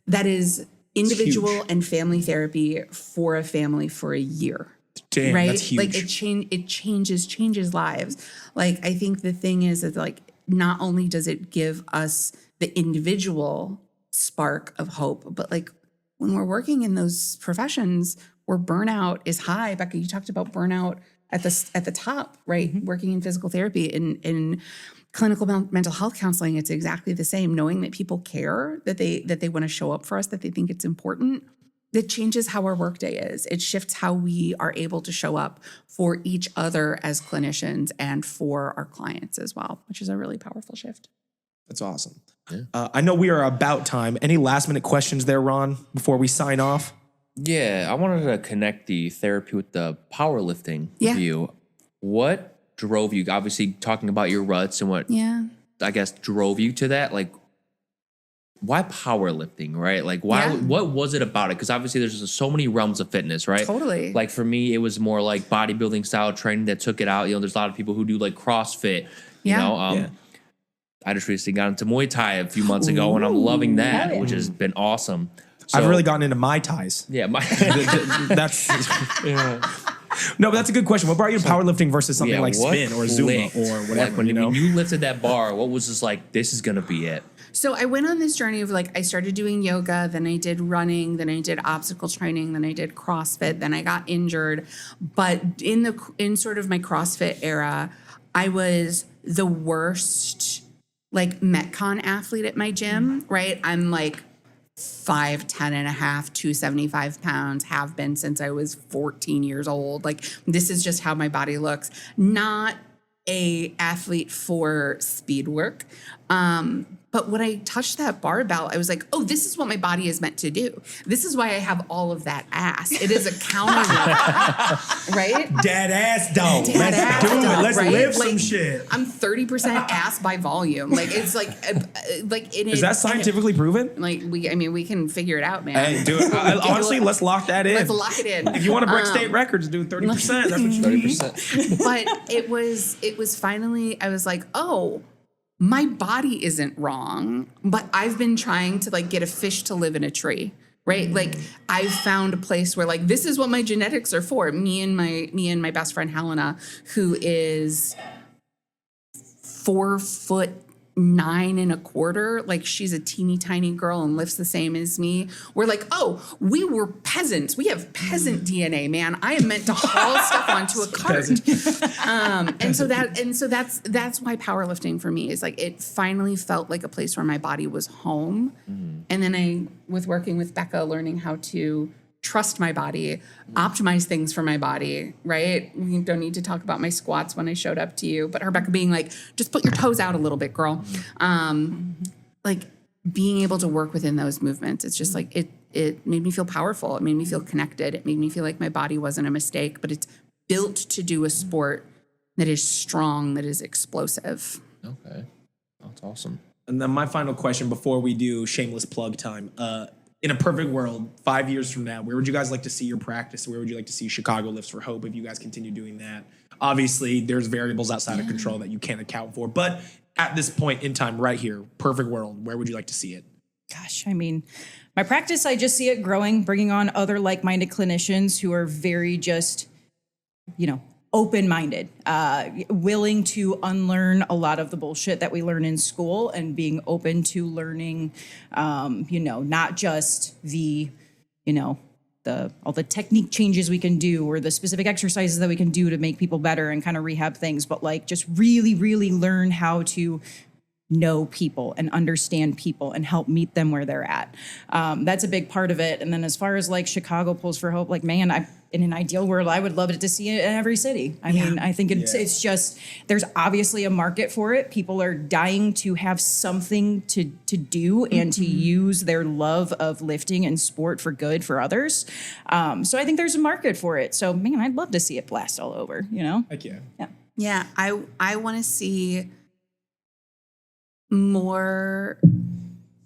That is individual and family therapy for a family for a year. Damn, right? that's huge. Like it changes lives. Like I think the thing is that like not only does it give us the individual spark of hope, but like when we're working in those professions where burnout is high, Becca, you talked about burnout at the top, right? Mm-hmm. Working in physical therapy, in clinical mental health counseling, it's exactly the same. Knowing that people care, that they want to show up for us, that they think it's important. That changes how our workday is. It shifts how we are able to show up for each other as clinicians and for our clients as well, which is a really powerful shift. That's awesome. Yeah. I know we are about time. Any last minute questions there, Ron, before we sign off? Yeah, I wanted to connect the therapy with the powerlifting view. What drove you? Obviously, talking about your ruts and what I guess drove you to that. Like, why powerlifting, right? Like, why? What was it about it? Because obviously, there's just so many realms of fitness, right? Totally. Like for me, it was more like bodybuilding style training that took it out. You know, there's a lot of people who do like CrossFit. You know, I just recently got into Muay Thai a few months ago, and I'm loving that, which has been awesome. So, I've really gotten into Mai Tais. Yeah, that's no, but that's a good question. What brought you to powerlifting versus something like spin or Zumba or whatever? Like when you lifted that bar, what was just like, this is gonna be it? So I went on this journey of like, I started doing yoga, then I did running, then I did obstacle training, then I did CrossFit, then I got injured. But in sort of my CrossFit era, I was the worst like Metcon athlete at my gym, right? I'm like 5'10" and a half, 275 pounds, have been since I was 14 years old. Like this is just how my body looks. Not a athlete for speed work. But when I touched that barbell, I was like, oh, this is what my body is meant to do. This is why I have all of that ass. It is a counter right? Dead ass dog. Let's do it. Let's live some shit. I'm 30% ass by volume. Like it's like it is that scientifically proven? Like we can figure it out, man. Hey, do it. Honestly, let's lock that in. Let's lock it in. If you want to break state records, do 30%. That's what you 30%. But it was finally, I was like, oh, my body isn't wrong, but I've been trying to like get a fish to live in a tree, right? Like I've found a place where like, this is what my genetics are for. Me and my best friend, Helena, who is 4'9" and a quarter. Like she's a teeny tiny girl and lifts the same as me. We're like, oh, we were peasants. We have peasant DNA, man. I am meant to haul stuff onto a cart. And so that's why powerlifting for me is like, it finally felt like a place where my body was home. And then with working with Becca, learning how to trust my body, optimize things for my body, right? We don't need to talk about my squats when I showed up to you, but Rebecca being like, just put your toes out a little bit, girl. Like being able to work within those movements, it's just like, it made me feel powerful. It made me feel connected. It made me feel like my body wasn't a mistake, but it's built to do a sport that is strong, that is explosive. Okay. That's awesome. And then my final question before we do shameless plug time. In a perfect world, 5 years from now, where would you guys like to see your practice? Where would you like to see Chicago Lifts for Hope if you guys continue doing that? Obviously, there's variables outside of control that you can't account for. But at this point in time, right here, perfect world, where would you like to see it? Gosh, I mean, my practice, I just see it growing, bringing on other like-minded clinicians who are very just, open-minded, willing to unlearn a lot of the bullshit that we learn in school and being open to learning, not just the, all the technique changes we can do or the specific exercises that we can do to make people better and kind of rehab things, but like just really, really learn how to know people and understand people and help meet them where they're at. That's a big part of it. And then as far as like Chicago Pulls for Hope, like, man, in an ideal world, I would love it to see it in every city. I mean, I think it's just, there's obviously a market for it. People are dying to have something to do and to use their love of lifting and sport for good for others. So I think there's a market for it. So, man, I'd love to see it blast all over, Heck yeah. Yeah. Yeah, I want to see more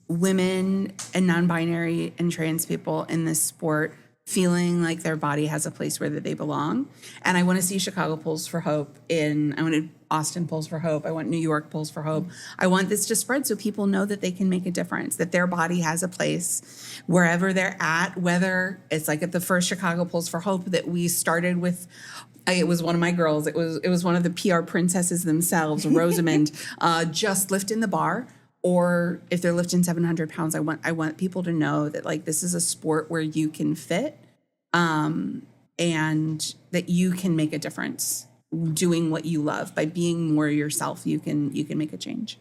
women and non-binary and trans people in this sport feeling like their body has a place where they belong. And I want to see Chicago Pulls for Hope I want Austin Pulls for Hope. I want New York Pulls for Hope. I want this to spread so people know that they can make a difference, that their body has a place wherever they're at, whether it's like at the first Chicago Pulls for Hope that we started with. It was one of my girls. It was one of the PR princesses themselves, Rosamond, just lifting the bar. Or if they're lifting 700 pounds, I want people to know that like this is a sport where you can fit, and that you can make a difference doing what you love. By being more yourself, you can make a change.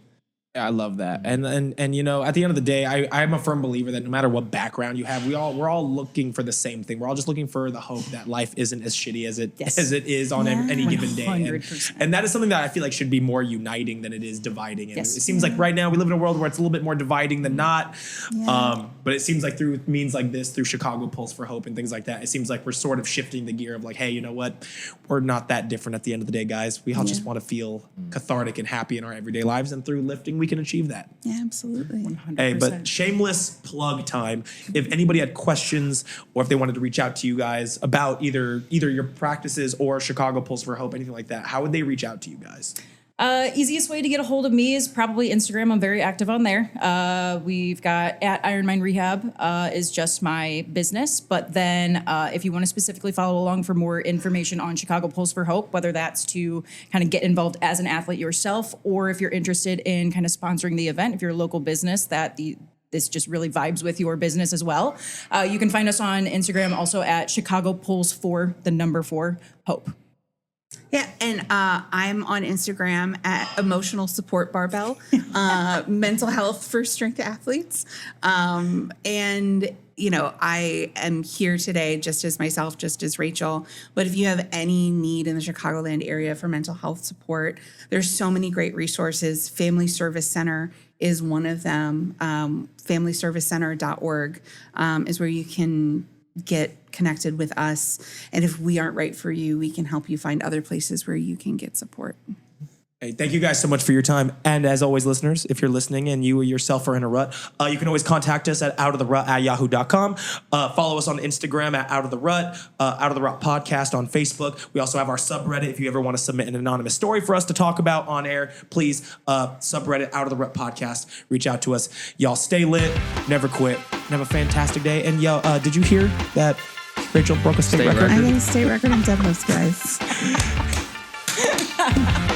I love that. And you know, at the end of the day, I'm a firm believer that no matter what background you have, we're all looking for the same thing. We're all just looking for the hope that life isn't as shitty as it is on any given day. 100%. And that is something that I feel like should be more uniting than it is dividing. And Yes. it seems like right now we live in a world where it's a little bit more dividing than not. But it seems like through means like this, through Chicago Pulls for Hope and things like that, it seems like we're sort of shifting the gear of like, hey, you know what? We're not that different at the end of the day, guys. We all just want to feel cathartic and happy in our everyday lives, and through lifting we can achieve that. Yeah, absolutely. 100%. Hey, but shameless plug time. If anybody had questions or if they wanted to reach out to you guys about either your practices or Chicago Pulls for Hope, anything like that, how would they reach out to you guys? Easiest way to get a hold of me is probably Instagram. I'm very active on there. We've got at Iron Mind Rehab is just my business. But then if you want to specifically follow along for more information on Chicago Pulls for Hope, whether that's to kind of get involved as an athlete yourself, or if you're interested in kind of sponsoring the event, if you're a local business this just really vibes with your business as well. You can find us on Instagram also at Chicago Pulls for the number 4 Hope. Yeah, and I'm on Instagram at Emotional Support Barbell, mental health for strength athletes. And, you know, I am here today just as myself, just as Rachel. But if you have any need in the Chicagoland area for mental health support, there's so many great resources. Family Service Center is one of them. FamilyServiceCenter.org is where you can get connected with us. And if we aren't right for you, we can help you find other places where you can get support. Hey, thank you guys so much for your time. And as always, listeners, if you're listening and you yourself are in a rut, you can always contact us at outoftherut@yahoo.com. Follow us on Instagram at outoftherut, outoftherutpodcast on Facebook. We also have our subreddit. If you ever want to submit an anonymous story for us to talk about on air, please, subreddit outoftherutpodcast. Reach out to us. Y'all stay lit, never quit, and have a fantastic day. And yo, did you hear that Rachel broke a state record? I got a state record in deadlifts, guys.